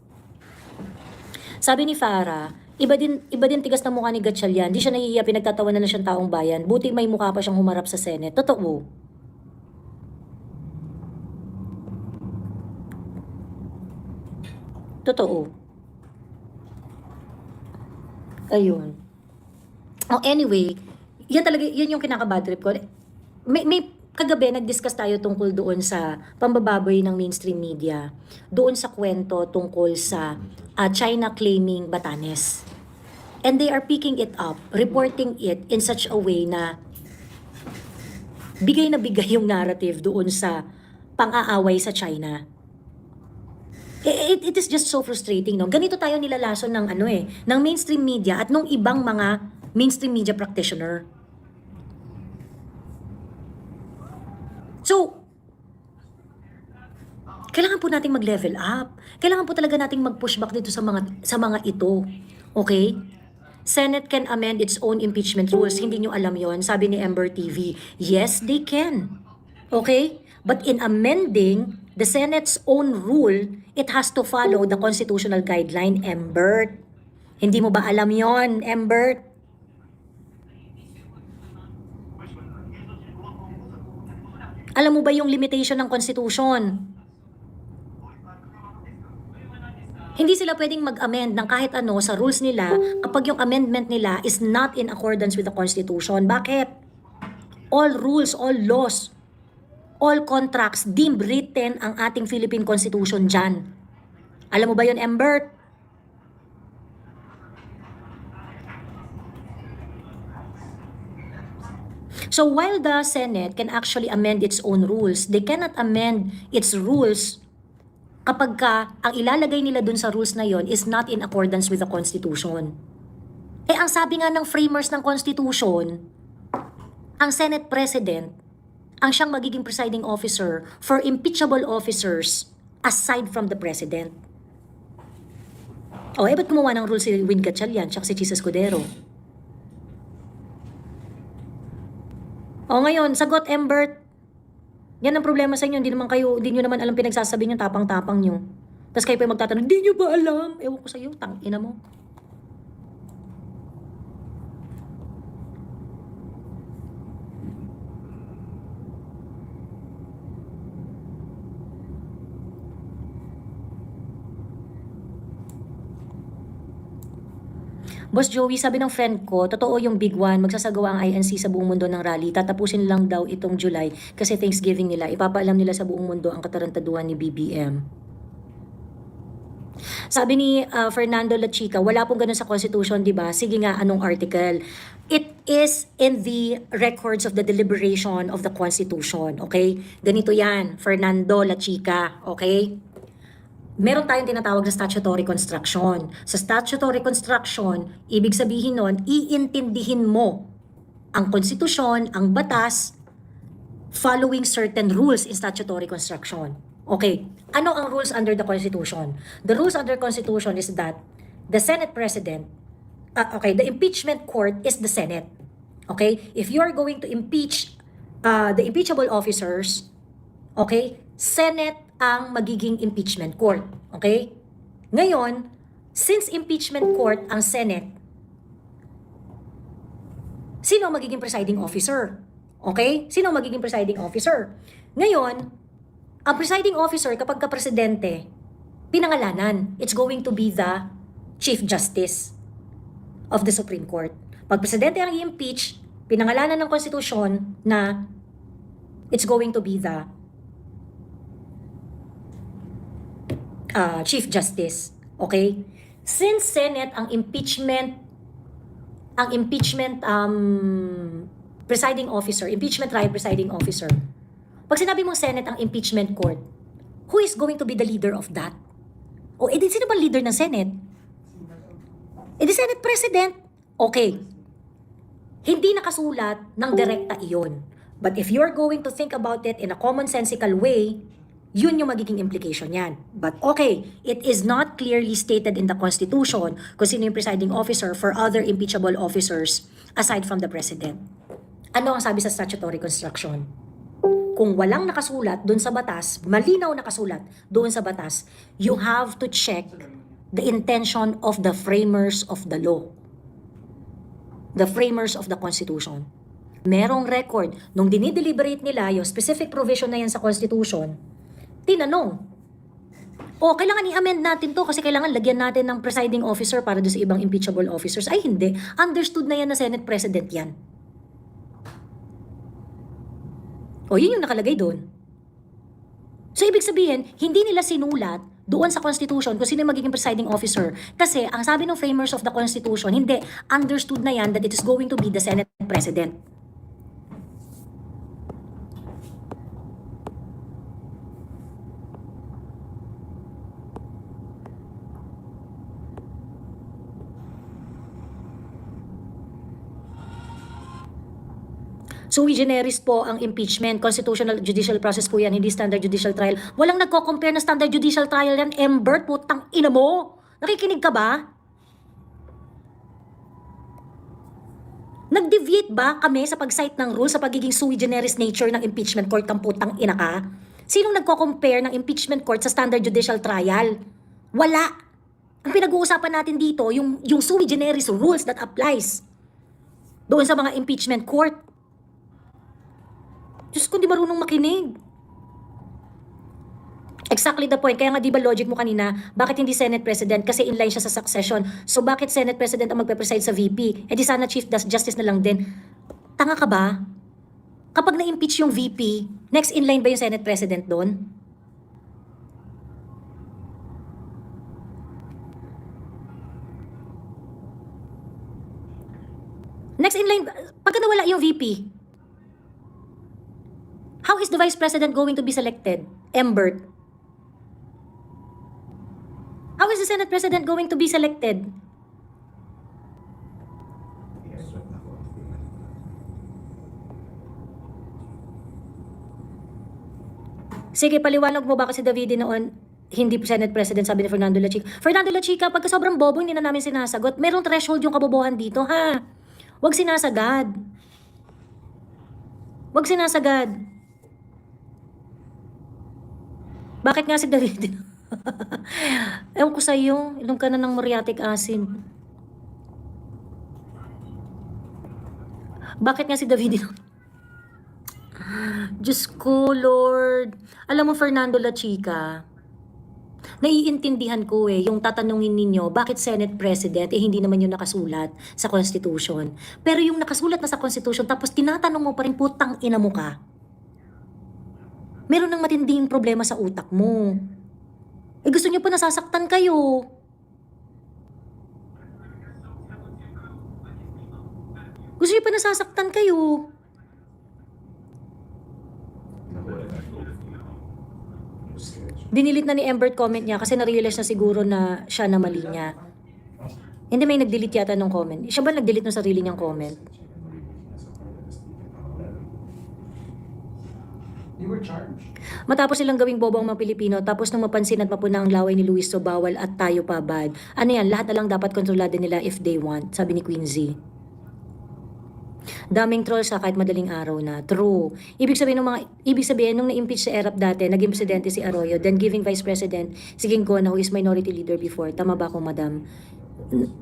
Sabi ni Farah, iba din tigas na mukha ni Gatchalian. Di siya nahihiya, pinagtatawanan na siyang taong bayan. Buti may mukha pa siyang humarap sa Senate. Totoo. Totoo. Ayun. Oh, anyway, yan yung kinaka-bad trip ko. May kagabi nag-discuss tayo tungkol doon sa pambababoy ng mainstream media, doon sa kwento tungkol sa China claiming Batanes. And they are picking it up, reporting it in such a way na bigay na bigay yung narrative doon sa pang-aaway sa China. It is just so frustrating, no? Ganito tayo nilalason ng ng mainstream media at nung ibang mga mainstream media practitioner. So, kailangan po nating mag-level up. Kailangan po talaga nating mag-push back dito sa mga ito. Okay? Senate can amend its own impeachment rules. Hindi nyo alam yon, sabi ni Ember TV. Yes, they can. Okay? But in amending the Senate's own rule, it has to follow the constitutional guideline, Ember. Hindi mo ba alam yon, Ember? Alam mo ba yung limitation ng Constitution? Hindi sila pwedeng mag-amend ng kahit ano sa rules nila kapag yung amendment nila is not in accordance with the Constitution. Bakit? All rules, all laws, all contracts deemed written ang ating Philippine Constitution dyan. Alam mo ba yun, Embert? So while the Senate can actually amend its own rules, they cannot amend its rules kapag ang ilalagay nila dun sa rules na yon is not in accordance with the Constitution. Ang sabi nga ng framers ng Constitution, ang Senate President, ang siyang magiging presiding officer for impeachable officers aside from the President. Ba't gumawa ng rules si Win Gatchalian tsaka si Chis Escudero? Ngayon, sagot, Embert. Yan ang problema sa inyo, hindi nyo naman alam pinagsasabi nyo, tapang-tapang nyo. Tapos kayo pa yung magtatanong, hindi nyo ba alam? Ewan ko sa iyo, tangina mo. Boss Joey, sabi ng friend ko, totoo yung big one, magsasagawa ang INC sa buong mundo ng rally. Tatapusin lang daw itong July kasi Thanksgiving nila. Ipapaalam nila sa buong mundo ang katarantaduhan ni BBM. Sabi ni Fernando Lachica, wala pong ganun sa Constitution, di ba? Sige nga, anong article? It is in the records of the deliberation of the Constitution, okay? Ganito yan, Fernando Lachica, okay? Meron tayong tinatawag na statutory construction. Sa statutory construction, ibig sabihin nun, iintindihin mo ang konstitusyon, ang batas, following certain rules in statutory construction. Okay, ano ang rules under the Constitution? The rules under Constitution is that the Senate President, the impeachment court is the Senate. Okay, if you are going to impeach the impeachable officers, okay, Senate ang magiging impeachment court. Okay? Ngayon, since impeachment court ang Senate, sino ang magiging presiding officer? Okay? Sino ang magiging presiding officer? Ngayon, ang presiding officer kapag ka-presidente, pinangalanan, it's going to be the Chief Justice of the Supreme Court. Pag presidente ang i-impeach, pinangalanan ng konstitusyon na it's going to be the Chief Justice. Okay? Since Senate ang impeachment presiding officer, impeachment trial presiding officer. Pag sinabi mong Senate ang impeachment court, who is going to be the leader of that? Sino ba leader ng Senate? The Senate President. Okay. Hindi nakasulat ng direkta iyon. But if you're going to think about it in a commonsensical way, yun yung magiging implication yan. But okay, it is not clearly stated in the Constitution kung sino yung presiding officer for other impeachable officers aside from the President. Ano ang sabi sa statutory construction? Kung walang nakasulat doon sa batas, malinaw nakasulat doon sa batas, you have to check the intention of the framers of the law. The framers of the Constitution. Merong record, nung dinideliberate nila yung specific provision na yan sa Constitution, tinanong, kailangan i-amend natin to kasi kailangan lagyan natin ng presiding officer para doon sa ibang impeachable officers. Ay hindi, understood na yan na Senate President yan. Yun yung nakalagay doon. So ibig sabihin, hindi nila sinulat doon sa Constitution kung sino yung magiging presiding officer. Kasi ang sabi ng framers of the Constitution, hindi, understood na yan that it is going to be the Senate President. Sui generis po ang impeachment. Constitutional judicial process po yan, hindi standard judicial trial. Walang nagko-compare na standard judicial trial yan. Ember, putang ina mo. Nakikinig ka ba? Nag-deviate ba kami sa pag-cite ng rule sa pagiging sui generis nature ng impeachment court kang putang ina ka? Sinong nagko-compare ng impeachment court sa standard judicial trial? Wala. Ang pinag-uusapan natin dito, yung sui generis rules that applies doon sa mga impeachment court. Diyos ko, di marunong makinig. Exactly the point. Kaya nga di ba logic mo kanina, bakit hindi Senate President? Kasi inline siya sa succession. So bakit Senate President ang magpe-preside sa VP? Eh di sana Chief Justice na lang din. Tanga ka ba? Kapag na-impeach yung VP, next in line ba yung Senate President doon? Next in line, pagka nawala yung VP, how is the Vice President going to be selected? Embert. How is the Senate President going to be selected? Sige, paliwanag mo bakit si Davide noon hindi Senate President, sabi ni Fernando Lachica. Fernando Lachica, pagka sobrang bobo, hindi na namin sinasagot. Merong threshold yung kabobohan dito, ha? Huwag sinasagad. Huwag sinasagad. Bakit nga si Davide? Ewan ko sa'yo, inom ka na ng muriatic acid. Bakit nga si Davide? Diyos ko, Lord. Alam mo, Fernando Lachica, naiintindihan ko yung tatanungin ninyo, bakit Senate President, hindi naman yung nakasulat sa Constitution. Pero yung nakasulat na sa Constitution, tapos tinatanong mo pa rin, putang ina mo ka. Meron ng matinding problema sa utak mo. Gusto nyo pa nasasaktan kayo. Gusto nyo pa nasasaktan kayo. Dinilit na ni Embert comment niya kasi na-realize na siguro na siya na mali niya. Hindi, may nag-delete yata ng comment. Siya ba nag-delete ng sarili niyang comment? You were charged. Matapos silang gawing bobo ang mga Pilipino, tapos nung mapansin at mapuna ang laway ni Luis, so bawal at tayo pa bad. Ano yan, lahat na lang dapat kontrolado nila if they want, sabi ni Queen Z. Daming troll sa kahit madaling araw na. True. Ibig sabihin nung na-impeach si Erap dati, naging presidente si Arroyo, then giving vice president si Ginggona who is minority leader before. Tama ba ako, madam?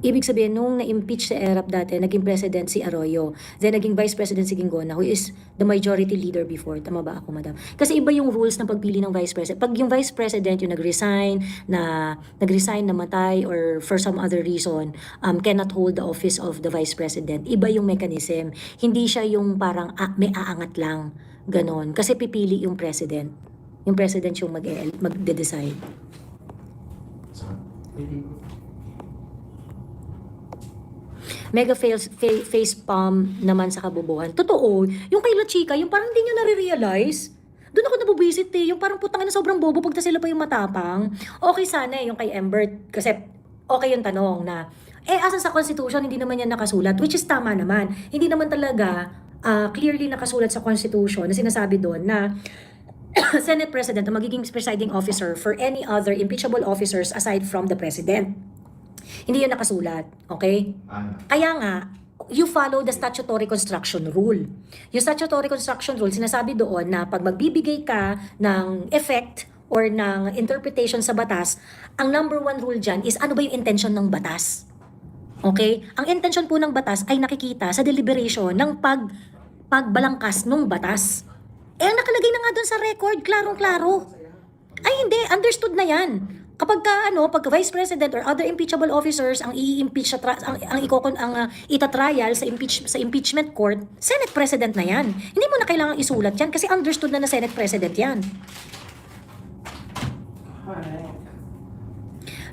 Ibig sabihin nung na-impeach si Erap dati, naging president si Arroyo, then naging vice president si Ginggona who is the majority leader before. Tama ba ako, madam? Kasi iba yung rules ng pagpili ng vice president. Pag yung vice president yung nag-resign, namatay, or for some other reason, cannot hold the office of the vice president. Iba yung mechanism. Hindi siya yung parang may aangat lang. Ganon. Kasi pipili yung president. Yung president yung magde-decide. Mega face palm naman sa kabubuhan. Totoo, yung kay La Chica, yung parang hindi nyo nare-realize. Doon ako nabubisit yung parang putang na sobrang bobo pagka sila pa yung matapang. Okay sana yung kay Embert, kasi okay yung tanong na, asan sa Constitution, hindi naman yan nakasulat, which is tama naman. Hindi naman talaga clearly nakasulat sa Constitution na sinasabi doon na Senate President ang magiging presiding officer for any other impeachable officers aside from the President. Hindi yun nakasulat, okay? Kaya nga, you follow the statutory construction rule. Yung statutory construction rule, sinasabi doon na pag magbibigay ka ng effect or ng interpretation sa batas, ang number one rule dyan is ano ba yung intention ng batas? Okay? Ang intention po ng batas ay nakikita sa deliberation ng pagbalangkas ng batas. Ang nakalagay na nga doon sa record, klarong-klaro. Ay hindi, understood na yan. Kapag pag vice president or other impeachable officers ang i-impeach ang itatrial sa impeachment court, Senate president na yan. Hindi mo na kailangang isulat yan kasi understood na Senate president yan.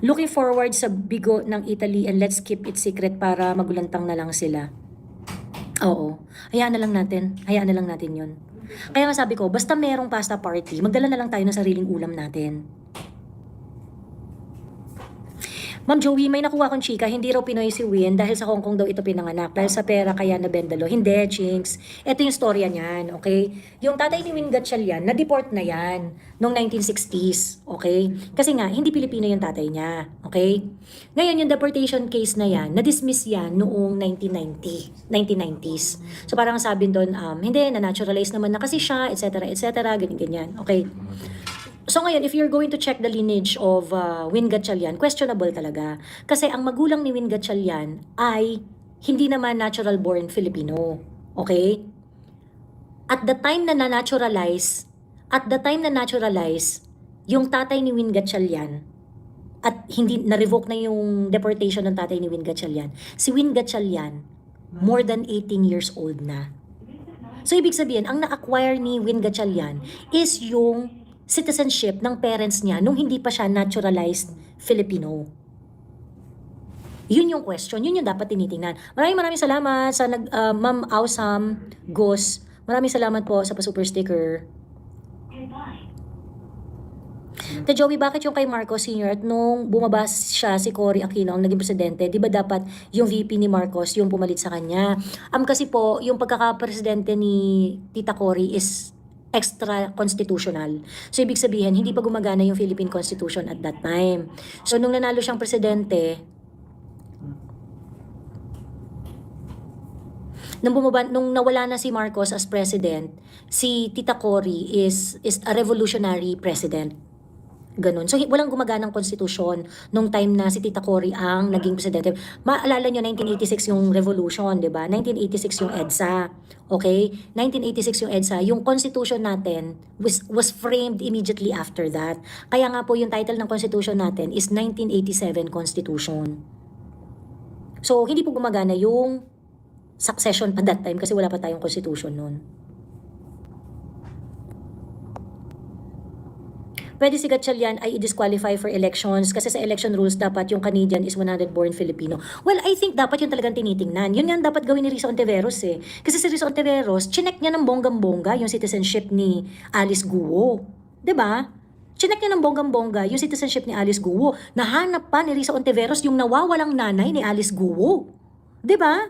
Looking forward sa bigo ng Italy and let's keep it secret para magulantang na lang sila. Oo. Hayaan na lang natin yun. Kaya nga sabi ko, basta merong pasta party, magdala na lang tayo ng sariling ulam natin. Ma'am Joey, may nakuha kong chika, hindi raw Pinoy si Win dahil sa Hong Kong daw ito pinanganak. Dahil sa pera kaya nabendalo. Hindi, Chinks. Ito yung storya niyan, okay? Yung tatay ni Win Gatchalian, na-deport na yan noong 1960s, okay? Kasi nga, hindi Pilipino yung tatay niya, okay? Ngayon, yung deportation case na yan, na-dismiss yan noong 1990s. So parang sabi doon, hindi, na-naturalize naman na kasi siya, etc., ganyan-ganyan, okay? So ngayon, if you're going to check the lineage of Win Gatchalian, questionable talaga. Kasi ang magulang ni Win Gatchalian ay hindi naman natural born Filipino. Okay? At the time na na-naturalize, yung tatay ni Win Gatchalian, at hindi na-revoke na yung deportation ng tatay ni Win Gatchalian, si Win Gatchalian, more than 18 years old na. So ibig sabihin, ang na-acquire ni Win Gatchalian is yung citizenship ng parents niya nung hindi pa siya naturalized Filipino. Yun yung question, yun yung dapat tinitingnan. Maraming salamat sa Ma'am Awesome Gos. Maraming salamat po sa pa-super sticker. Te Joey, bakit yung kay Marcos Sr. at nung bumaba siya si Cory Aquino ang naging presidente, di ba dapat yung VP ni Marcos yung pumalit sa kanya? Kasi po, yung pagkaka-presidente ni Tita Cory is extra-constitutional. So, ibig sabihin, hindi pa gumagana yung Philippine Constitution at that time. So, nung nanalo siyang presidente, nung nawala na si Marcos as president, si Tita Cory is a revolutionary president. Ganun. So, walang gumaganang konstitusyon nung time na si Tita Cory ang naging presidente. Maalala nyo, 1986 yung revolution, di ba? 1986 yung EDSA. Okay? 1986 yung EDSA. Yung constitution natin was framed immediately after that. Kaya nga po yung title ng constitution natin is 1987 Constitution. So, hindi po gumagana yung succession at that time kasi wala pa tayong constitution noon. Pwede si Gatchalian ay i-disqualify for elections kasi sa election rules dapat yung Canadian is 100 born Filipino. Well, I think dapat yung talagang tinitingnan. Yun nga dapat gawin ni Risa Ontiveros eh. Kasi si Risa Ontiveros, chinek niya ng bonggang-bongga yung citizenship ni Alice Guo. 'Di ba? Chinek niya ng bonggang-bongga yung citizenship ni Alice Guo. Nahanap pa ni Risa Ontiveros yung nawawalang nanay ni Alice Guo. 'Di ba?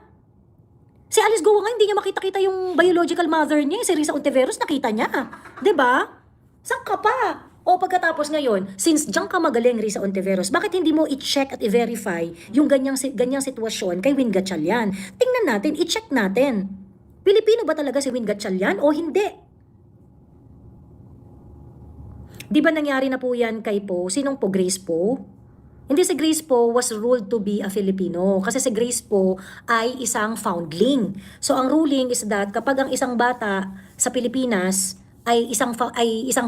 Si Alice Guo nga hindi niya makita-kita yung biological mother niya. Si Risa Ontiveros nakita niya. 'Di ba? Saan ka pa? O pagkatapos ngayon, since diyan ka magaling, Risa Ontiveros, bakit hindi mo i-check at i-verify yung ganyang sitwasyon kay Win Gatchalian? Tingnan natin, i-check natin. Pilipino ba talaga si Win Gatchalian o hindi? Di ba nangyari na po yan kay Po? Sinong Po? Grace Po? Hindi, si Grace Po was ruled to be a Filipino. Kasi si Grace Po ay isang foundling. So ang ruling is that kapag ang isang bata sa Pilipinas ay isang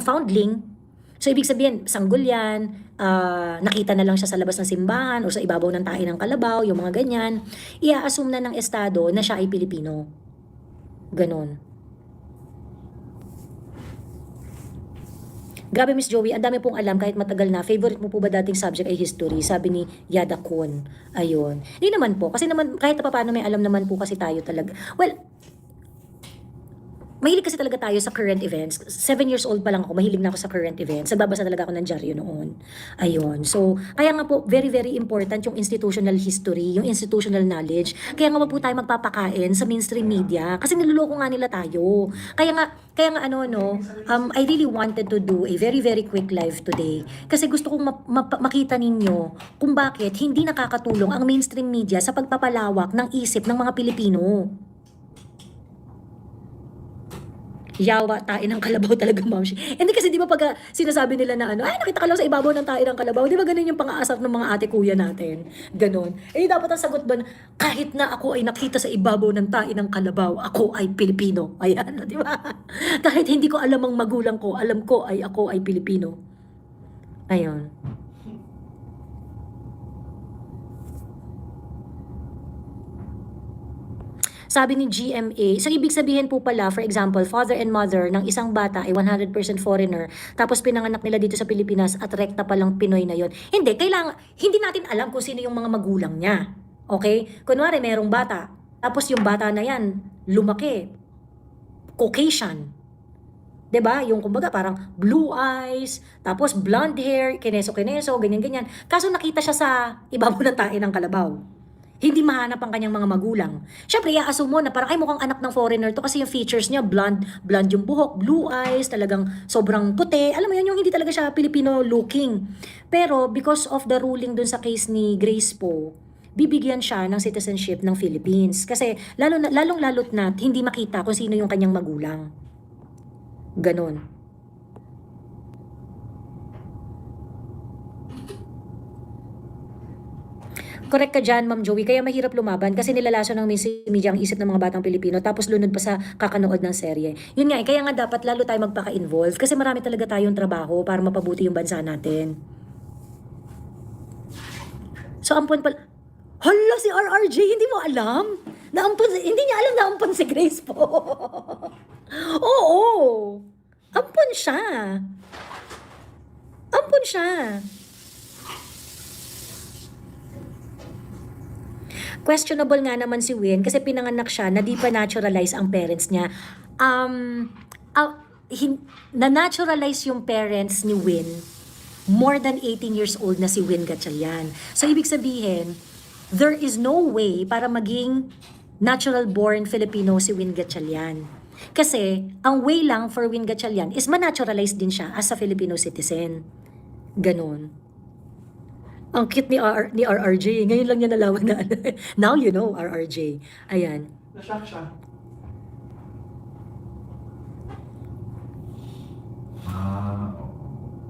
foundling, so, ibig sabihin, sanggol yan, nakita na lang siya sa labas ng simbahan o sa ibabaw ng tae ng kalabaw, yung mga ganyan, i-assume na ng Estado na siya ay Pilipino. Ganon. Grabe, Miss Joey, ang dami pong alam kahit matagal na. Favorite mo po ba dating subject ay history? Sabi ni Yada Kun. Ayun. Hindi naman po. Kasi naman, kahit pa paano may alam naman po kasi tayo talaga. Well, mahilig kasi talaga tayo sa current events. 7 years old pa lang ako, mahilig na ako sa current events. Nagbabasa talaga ako ng dyaryo noon. Ayun. So, kaya nga po, very, very important yung institutional history, yung institutional knowledge. Kaya nga po tayo magpapakain sa mainstream media kasi niloloko nga nila tayo. Kaya nga I really wanted to do a very, very quick live today. Kasi gusto kong makita ninyo kung bakit hindi nakakatulong ang mainstream media sa pagpapalawak ng isip ng mga Pilipino. Yawa, tae ng kalabaw talaga, ma'am. Hindi kasi di ba pag sinasabi nila na ay nakita ka lang sa ibabaw ng tae ng kalabaw, di ba ganun yung pang-aasar ng mga ate kuya natin? Ganon. Dapat ang sagot ba, kahit na ako ay nakita sa ibabaw ng tae ng kalabaw, ako ay Pilipino. Ayan, di ba? Kahit hindi ko alam ang magulang ko, alam ko ay ako ay Pilipino. Ayun. Sabi ni GMA, so ibig sabihin po pala, for example, father and mother ng isang bata ay 100% foreigner, tapos pinanganak nila dito sa Pilipinas at rekta palang Pinoy na yon. Hindi natin alam kung sino yung mga magulang niya. Okay? Kunwari, merong bata, tapos yung bata na yan, lumaki, Caucasian. 'Di ba? Yung kumbaga parang blue eyes, tapos blonde hair, kineso-kineso, ganyan-ganyan. Kaso nakita siya sa ibabaw ng tae ng kalabaw. Hindi mahanap ang kanyang mga magulang. Siyempre, i-assume mo na parang, ay, mukhang anak ng foreigner to kasi yung features niya, blonde yung buhok, blue eyes, talagang sobrang puti. Alam mo yun, yung hindi talaga siya Filipino looking. Pero, because of the ruling dun sa case ni Grace Po, bibigyan siya ng citizenship ng Philippines. Kasi, lalong-lalot na hindi makita kung sino yung kanyang magulang. Ganon. Correct ka dyan, Ma'am Joey. Kaya mahirap lumaban kasi nilalaso ng media ang isip ng mga batang Pilipino tapos lunod pa sa kakanood ng serye. Yun nga, kaya nga dapat lalo tayo magpaka-involve kasi marami talaga tayong trabaho para mapabuti yung bansa natin. So, ampon pala. Hala, si RRJ, hindi mo alam? Hindi niya alam na ampon si Grace po. Oo. Ampon siya. Ampon siya. Questionable nga naman si Win kasi pinanganak siya na di pa naturalize ang parents niya. Na-naturalize yung parents ni Win more than 18 years old na si Win Gatchalian. So, ibig sabihin, there is no way para maging natural-born Filipino si Win Gatchalian. Kasi, ang way lang for Win Gatchalian is ma-naturalize din siya as a Filipino citizen. Ganon. Ang cute ni RRJ. Ngayon lang niya nalaman na now you know, RRJ. Ayan. Na-shock siya.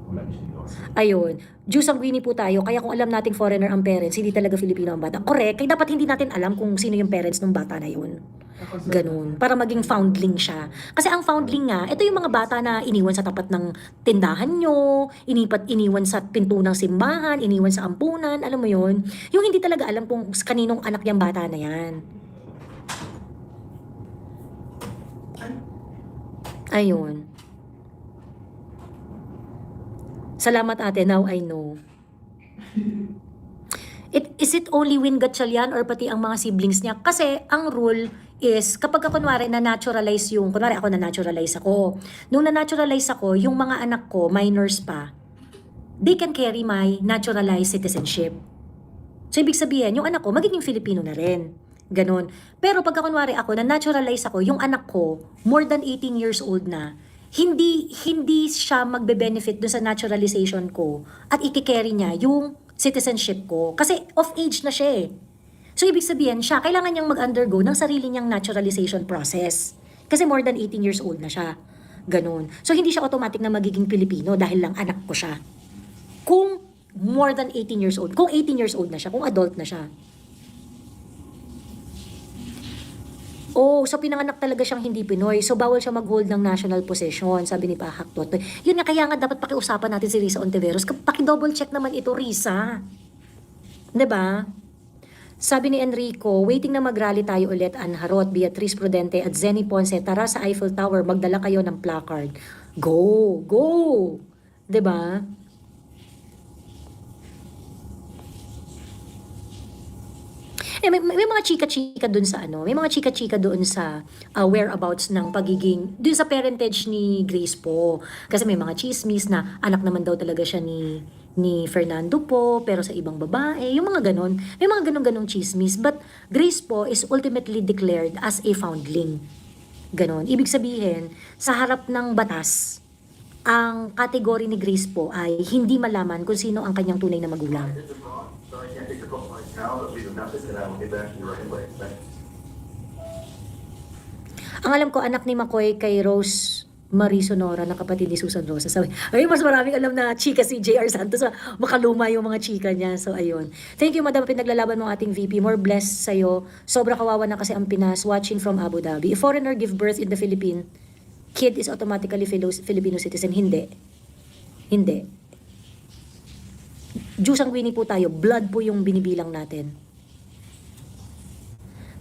Wala niya siguro. Ayun. Diyos ang Winnie po tayo. Kaya kung alam nating foreigner ang parents, hindi talaga Filipino ang bata. Correct. Kaya dapat hindi natin alam kung sino yung parents ng bata na yun. Ganun. Para maging foundling siya. Kasi ang foundling nga, ito yung mga bata na iniwan sa tapat ng tindahan nyo, iniwan sa pinto ng simbahan, iniwan sa ampunan, alam mo yun? Yung hindi talaga alam kung kaninong anak yung bata na yan. Ayun. Salamat ate, now I know. Is it only Win Gatchalian or pati ang mga siblings niya? Kasi ang rule is kapag kunwari na-naturalize yung, kunwari ako na-naturalize ako. Nung na-naturalize ako, yung mga anak ko, minors pa, they can carry my naturalized citizenship. So ibig sabihin, yung anak ko, magiging Filipino na rin. Ganon. Pero pagka kunwari ako, na-naturalize ako, yung anak ko, more than 18 years old na, hindi siya magbe-benefit doon sa naturalization ko at ikikerry niya yung citizenship ko. Kasi off age na siya eh. So, ibig sabihin siya, kailangan niyang mag-undergo ng sarili niyang naturalization process. Kasi more than 18 years old na siya. Ganun. So, hindi siya automatic na magiging Pilipino dahil lang anak ko siya. Kung more than 18 years old, kung 18 years old na siya, kung adult na siya. Oh, so pinanganak talaga siyang hindi Pinoy. So bawal siya mag-hold ng national position, sabi ni Pahak Totoy. Yun nga, kaya nga dapat pakiusapan natin si Risa Ontiveros. Paki-double check naman ito, Risa. 'Di ba? Sabi ni Enrico, waiting na mag-rally tayo ulit, Anharot, Beatrice Prudente at Zenny Ponce. Tara sa Eiffel Tower, magdala kayo ng placard. Go! Go! 'Di ba? May mga chika-chika doon sa ano, may mga chika-chika doon sa whereabouts ng pagiging, doon sa parentage ni Grace po. Kasi may mga chismis na anak naman daw talaga siya ni Fernando po, pero sa ibang babae, yung mga ganon. May mga ganon-ganong chismis. But Grace po is ultimately declared as a foundling. Ganon. Ibig sabihin, sa harap ng batas, ang kategory ni Grace po ay hindi malaman kung sino ang kanyang tunay na magulang. So I can't take your call right now, but leave a message and I will get back to you right away. Thanks. Ang alam ko, anak ni McCoy kay Rose Marie Sonora na kapatid ni Susan Rosa. Sabi, ay, mas maraming alam na chika si JR Santos. Makaluma yung mga chika niya. So, ayun. Thank you, madam, pinaglalaban mo ating VP. More blessed sa'yo. Sobra kawawa na kasi ang Pinas watching from Abu Dhabi. If foreigner give birth in the Philippines, kid is automatically Filipino citizen. Hindi. Hindi. Diyos ang Winnie po tayo. Blood po yung binibilang natin.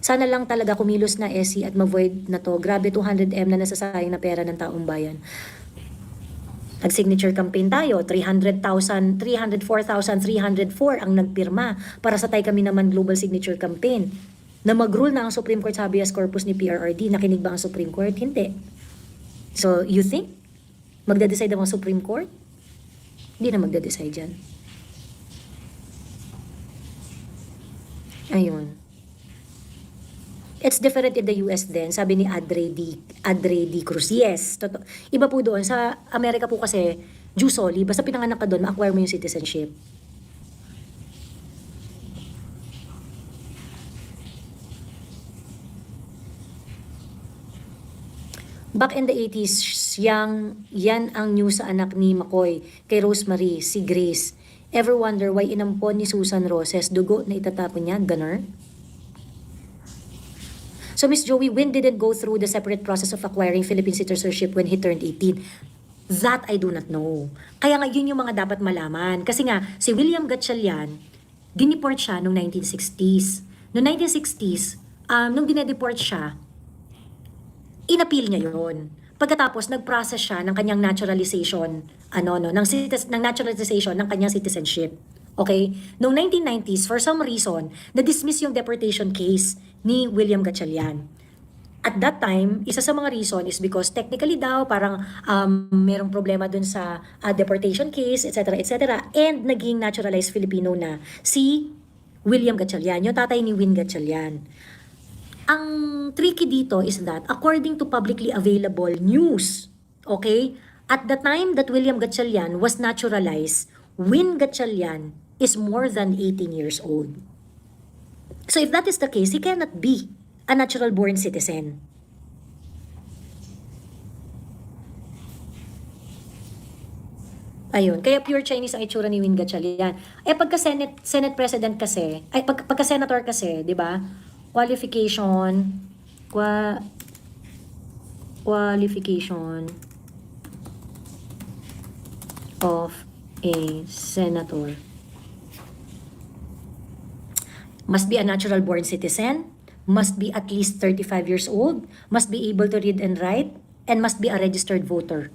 Sana lang talaga kumilos na SC at ma-void na to. Grabe 200M na nasasayang na pera ng taong bayan. Nag-signature campaign tayo. 304,304 ang nagpirma para sa Tay Kami Naman Global Signature Campaign. Na mag-rule na ang Supreme Court habeas corpus ni PRRD. Nakinig ba ang Supreme Court? Hindi. So, you think Magda-decide ang Supreme Court? Hindi na magda-decide yan. Ayun. It's different in the US din, sabi ni Adre D. Cruz. Yes, iba po doon. Sa Amerika po kasi, jus soli, basta pinanganak ka doon, ma-acquire mo yung citizenship. Back in the 80s, yan ang news sa anak ni McCoy, kay Rosemary, si Grace. Ever wonder why inampon ni Susan Roses dugo na itatapon niya? Ganon? So Miss Joey, Win didn't go through the separate process of acquiring Philippine citizenship when he turned 18. That I do not know. Kaya nga yun yung mga dapat malaman. Kasi nga, si William Gatchalian, dineport siya noong 1960s. Noong 1960s, nung dinedeport siya, inappeal niya yun. Pagkatapos, nag-process siya ng kanyang naturalization, ng naturalization ng kanyang citizenship. Okay? Noong 1990s, for some reason, na-dismiss yung deportation case ni William Gatchalian. At that time, isa sa mga reason is because technically daw, parang merong problema dun sa deportation case, etc., etc., and naging naturalized Filipino na si William Gatchalian, yung tatay ni Win Gatchalian. Ang tricky dito is that according to publicly available news, okay, at the time that William Gatchalian was naturalized, Win Gatchalian is more than 18 years old. So if that is the case, he cannot be a natural-born citizen. Ayun, kaya pure Chinese ang itsura ni Win Gatchalian. Pagka Senate President kasi, pagka Senator kasi, di ba? Qualification of a senator. Must be a natural-born citizen, must be at least 35 years old, must be able to read and write, and must be a registered voter.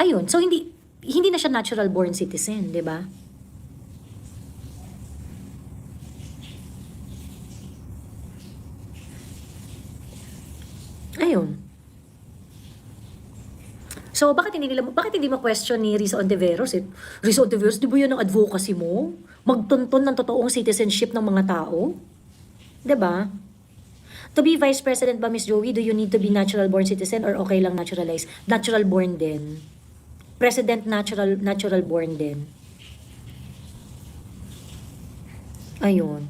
Ayun, so hindi na siya natural-born citizen, di ba? Ayun. So, bakit hindi ma-question ni Risa Ontiveros? Risa Ontiveros, di ba yun ang advocacy mo? Magtuntun ng totoong citizenship ng mga tao? Diba? To be Vice President ba, Miss Joey, do you need to be natural-born citizen or okay lang naturalized? Natural-born din. President natural-born din. Ayun.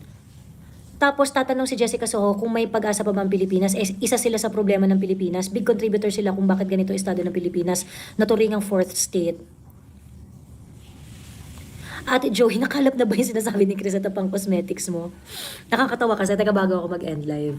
Tapos tatanong si Jessica Soho kung may pag-asa pa ba ang Pilipinas. Isa sila sa problema ng Pilipinas. Big contributor sila kung bakit ganito estado ng Pilipinas. Naturing ang fourth state. Ate Joey, nakalap na ba yung sinasabi ni Crisette pang cosmetics mo? Nakakatawa kasi. Teka, bago ako mag-end live.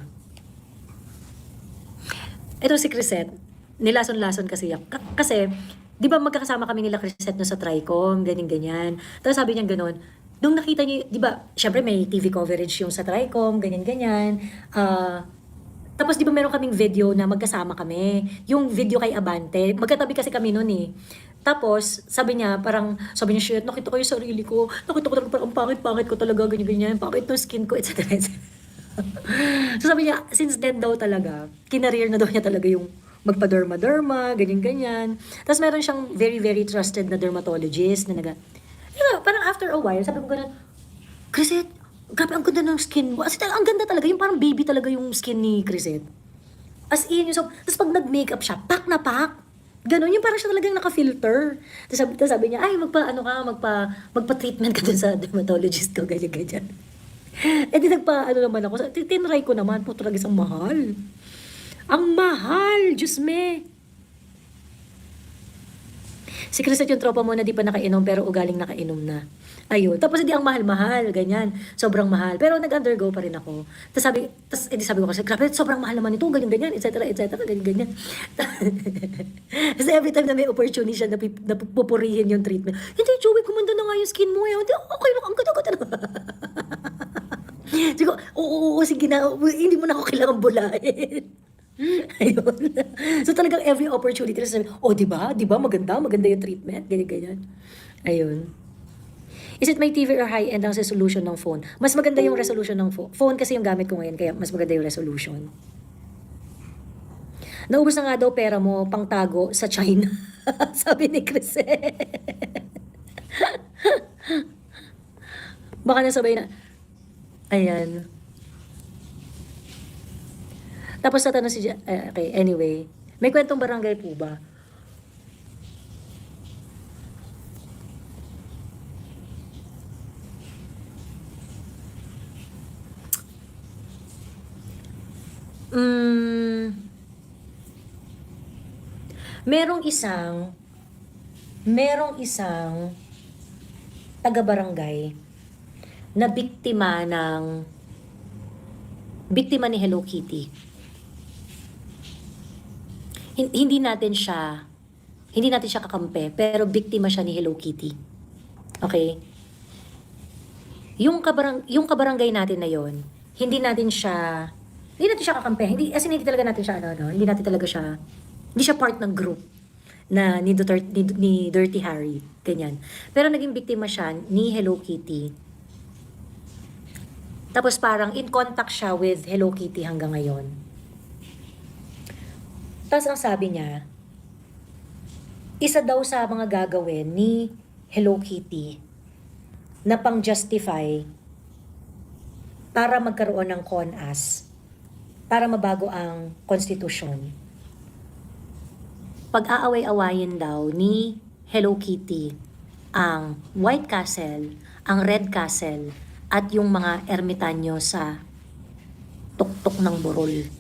Ito si Crisette. Nilason-lason kasi yan. Kasi, di ba magkakasama kami nila Crisette no sa Tricom, ganyan-ganyan. Tapos sabi niya gano'n, nung nakita niyo, di ba, syempre may TV coverage yung sa Tricom, ganyan-ganyan. Tapos di ba meron kaming video na magkasama kami. Yung video kay Abante, magkatabi kasi kami noon eh. Tapos, sabi niya, shit, nakita ko yung sarili ko. Nakita ko talaga parang pangit-pangit ko talaga, ganyan-ganyan. Pangit ng skin ko, etc. So sabi niya, since then daw talaga, kinareer na daw niya talaga yung magpa-derma-derma, ganyan-ganyan. Tapos meron siyang very, very trusted na dermatologist na parang after a while, sabi ko gano'n, Crisette, grabe ang ganda ng skin mo. As in, ang ganda talaga, yung parang baby talaga yung skin ni Crisette. As in, yung tapos pag nag-makeup siya, pak na pak. Ganon, yung parang siya talagang naka-filter. Tapos sabi niya, ay, magpa-treatment ka dun sa dermatologist ko, ganyan-ganyan. Di naman ako. Tinry ko naman, po talaga isang mahal. Ang mahal, Diyos me. Si Crisette yung tropa mo na di pa nakainom pero ugaling nakainom na. Ayun. Tapos hindi ang mahal-mahal, ganyan. Sobrang mahal. Pero nag-undergo pa rin ako. Tapos sabi ko kasi, grabe, sobrang mahal naman ito, ganyan-ganyan, etc., ganyan-ganyan. Kasi every time na may opportunity siya na pupurihin yung treatment, hindi, Joey, kumanda na nga yung skin mo. Hindi, okay lang, ang ganda-ganda na. Sige, oo, sige na, hindi mo na ako kailangan bulahin. Ayun. So talagang every opportunity na sabi, diba? Maganda yung treatment. Ganyan. Ayun. Is it my TV or high-end ang resolution ng phone? Mas maganda yung resolution ng phone. Phone kasi yung gamit ko ngayon, kaya mas maganda yung resolution. Naubos na nga daw pera mo pang tago sa China. Sabi ni Chris. Baka nasabay na. Ayan. Tapos tatanong si okay, anyway. May kwentong barangay po ba? Mm, merong isang taga-barangay na biktima ni Hello Kitty. Hindi natin siya kakampi, pero biktima siya ni Hello Kitty. Okay? Yung kabarangay natin na yon, hindi natin siya kakampi. Hindi talaga natin siya hindi siya part ng group na ni Dirty Harry, ganyan. Pero naging biktima siya ni Hello Kitty. Tapos parang in contact siya with Hello Kitty hanggang ngayon. Tapos ang sabi niya, isa daw sa mga gagawin ni Hello Kitty na pang-justify para magkaroon ng CONAS, para mabago ang konstitusyon. Pag-aaway-awayin daw ni Hello Kitty ang White Castle, ang Red Castle, at yung mga ermitanyo sa tuktok ng burol.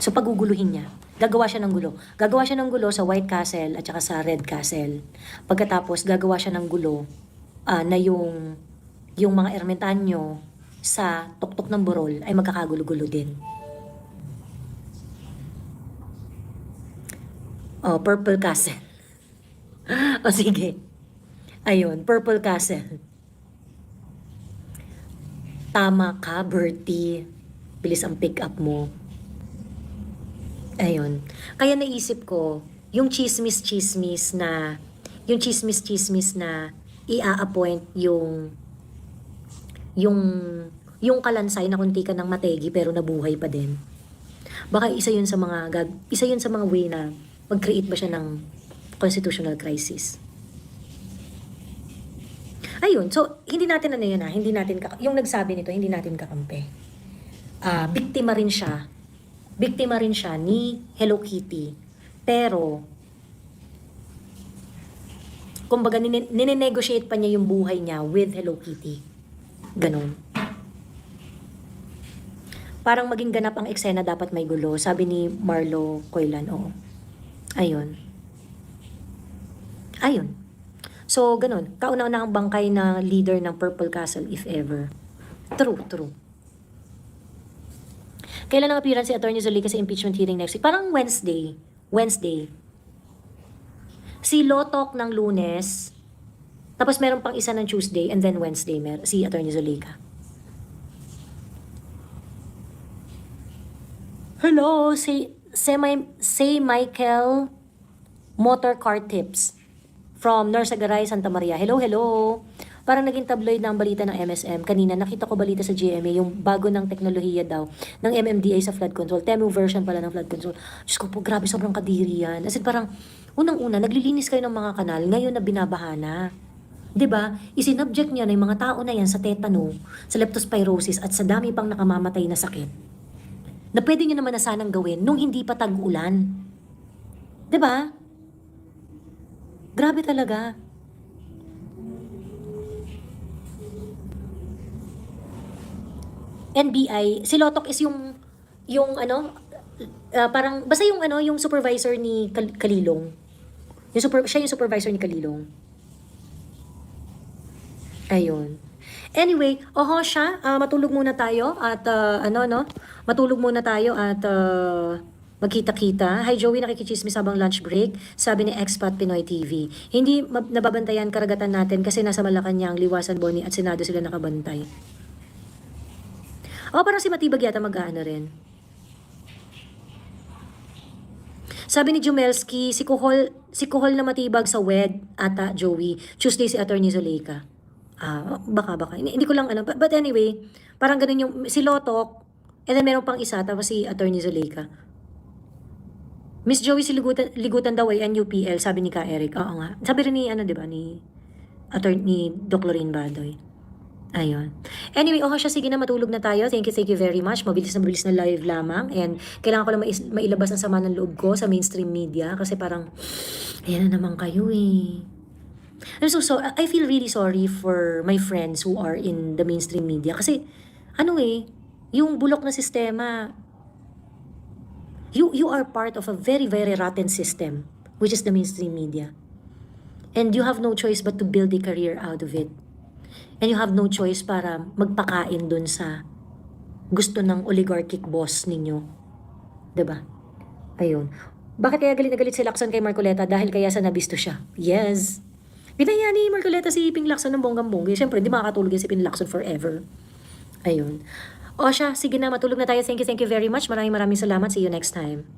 So paguguluhin niya, gagawa siya ng gulo. Gagawa siya ng gulo sa White Castle at saka sa Red Castle. Pagkatapos gagawa siya ng gulo na yung mga ermitanyo sa tuktok ng burol ay magkakagulo-gulo din. Oh, Purple Castle. O sige. Ayun, Purple Castle. Tama ka, Bertie. Bilis ang pick up mo. Ayun. Kaya naisip ko, yung chismis na i-appoint yung kalansay na kunti ka ng mategi pero nabuhay pa din. Baka isa yun sa mga way na mag-create ba siya ng constitutional crisis. Ayun, so hindi natin yung nagsabi nito, hindi natin kakampi. Biktima rin siya ni Hello Kitty. Pero kumbaga nine-negotiate pa niya yung buhay niya with Hello Kitty. Ganon. Parang maging ganap ang eksena, dapat may gulo. Sabi ni Marlo Coilan, oo. Ayun. So, ganun. Kauna-una ang bangkay na leader ng Purple Castle, if ever. True. Kailan ang appearance si Atty. Zalica sa impeachment hearing next week? Parang Wednesday. Si Lotok ng Lunes, tapos meron pang isa ng Tuesday, and then Wednesday, si Atty. Zalica. Hello, say Michael Motor Car Tips from Norsagaray, Santa Maria. Hello. Parang naging tabloid na ang balita ng MSM. Kanina nakita ko balita sa GMA, yung bago ng teknolohiya daw ng MMDA sa flood control. Temu version pala ng flood control. Diyos ko po, grabe, sobrang kadiri yan. As in, parang unang-una, naglilinis kayo ng mga kanal, ngayon na binabaha. 'Di ba? Isinubject niya na yung mga tao na yan sa tetano, sa leptospirosis at sa dami pang nakamamatay na sakit. Na pwede nyo naman na sanang gawin nung hindi pa tag-ulan. 'Di ba? Grabe talaga. NBI, si Lotok is yung parang basta yung supervisor ni Kalilong. Siya yung supervisor ni Kalilong. Ayun. Anyway, siya, matulog muna tayo at magkita-kita. Hi Joey, nakikichismis habang lunch break. Sabi ni Expat Pinoy TV. Hindi nababantayan karagatan natin kasi nasa Malacanang, Liwasan, Boni at Senado sila nakabantay. Parang si Matibag yata mag-aano rin. Sabi ni Jumelski, si Kuhol na Matibag sa WED ata, Joey. Tuesday si Atty. Zalica. Baka. Hindi ko lang ano. But anyway, parang ganun yung, si Lotok, and then meron pang isa, tapos si Attorney Zuleika. Miss Joey, si ligutan daw ay NUPL, sabi ni Ka Eric. Oo nga. Sabi rin ni, di ba, ni Attorney Doc Lorraine Badoy. Ayun. Anyway, siya, sige na, matulog na tayo. Thank you very much. Mabilis na live lamang. And kailangan ko lang mailabas ang sama ng loob ko sa mainstream media kasi parang, ayan na naman kayo eh. I feel really sorry for my friends who are in the mainstream media kasi, yung bulok na sistema, you are part of a very, very rotten system, which is the mainstream media. And you have no choice but to build a career out of it. And you have no choice para magpakain dun sa gusto ng oligarchic boss ninyo. 'Di ba? Ayun. Bakit kaya galit na galit si Lacson kay Marcoleta? Dahil kaya sa nabisto siya. Yes. Pinaya ni Marcoleta si Ping Lacson ng bonggang-bongga. Siyempre, hindi makakatulog yan si Ping Lacson forever. Ayun. Siya, sige na, matulog na tayo. Thank you very much. Maraming salamat. See you next time.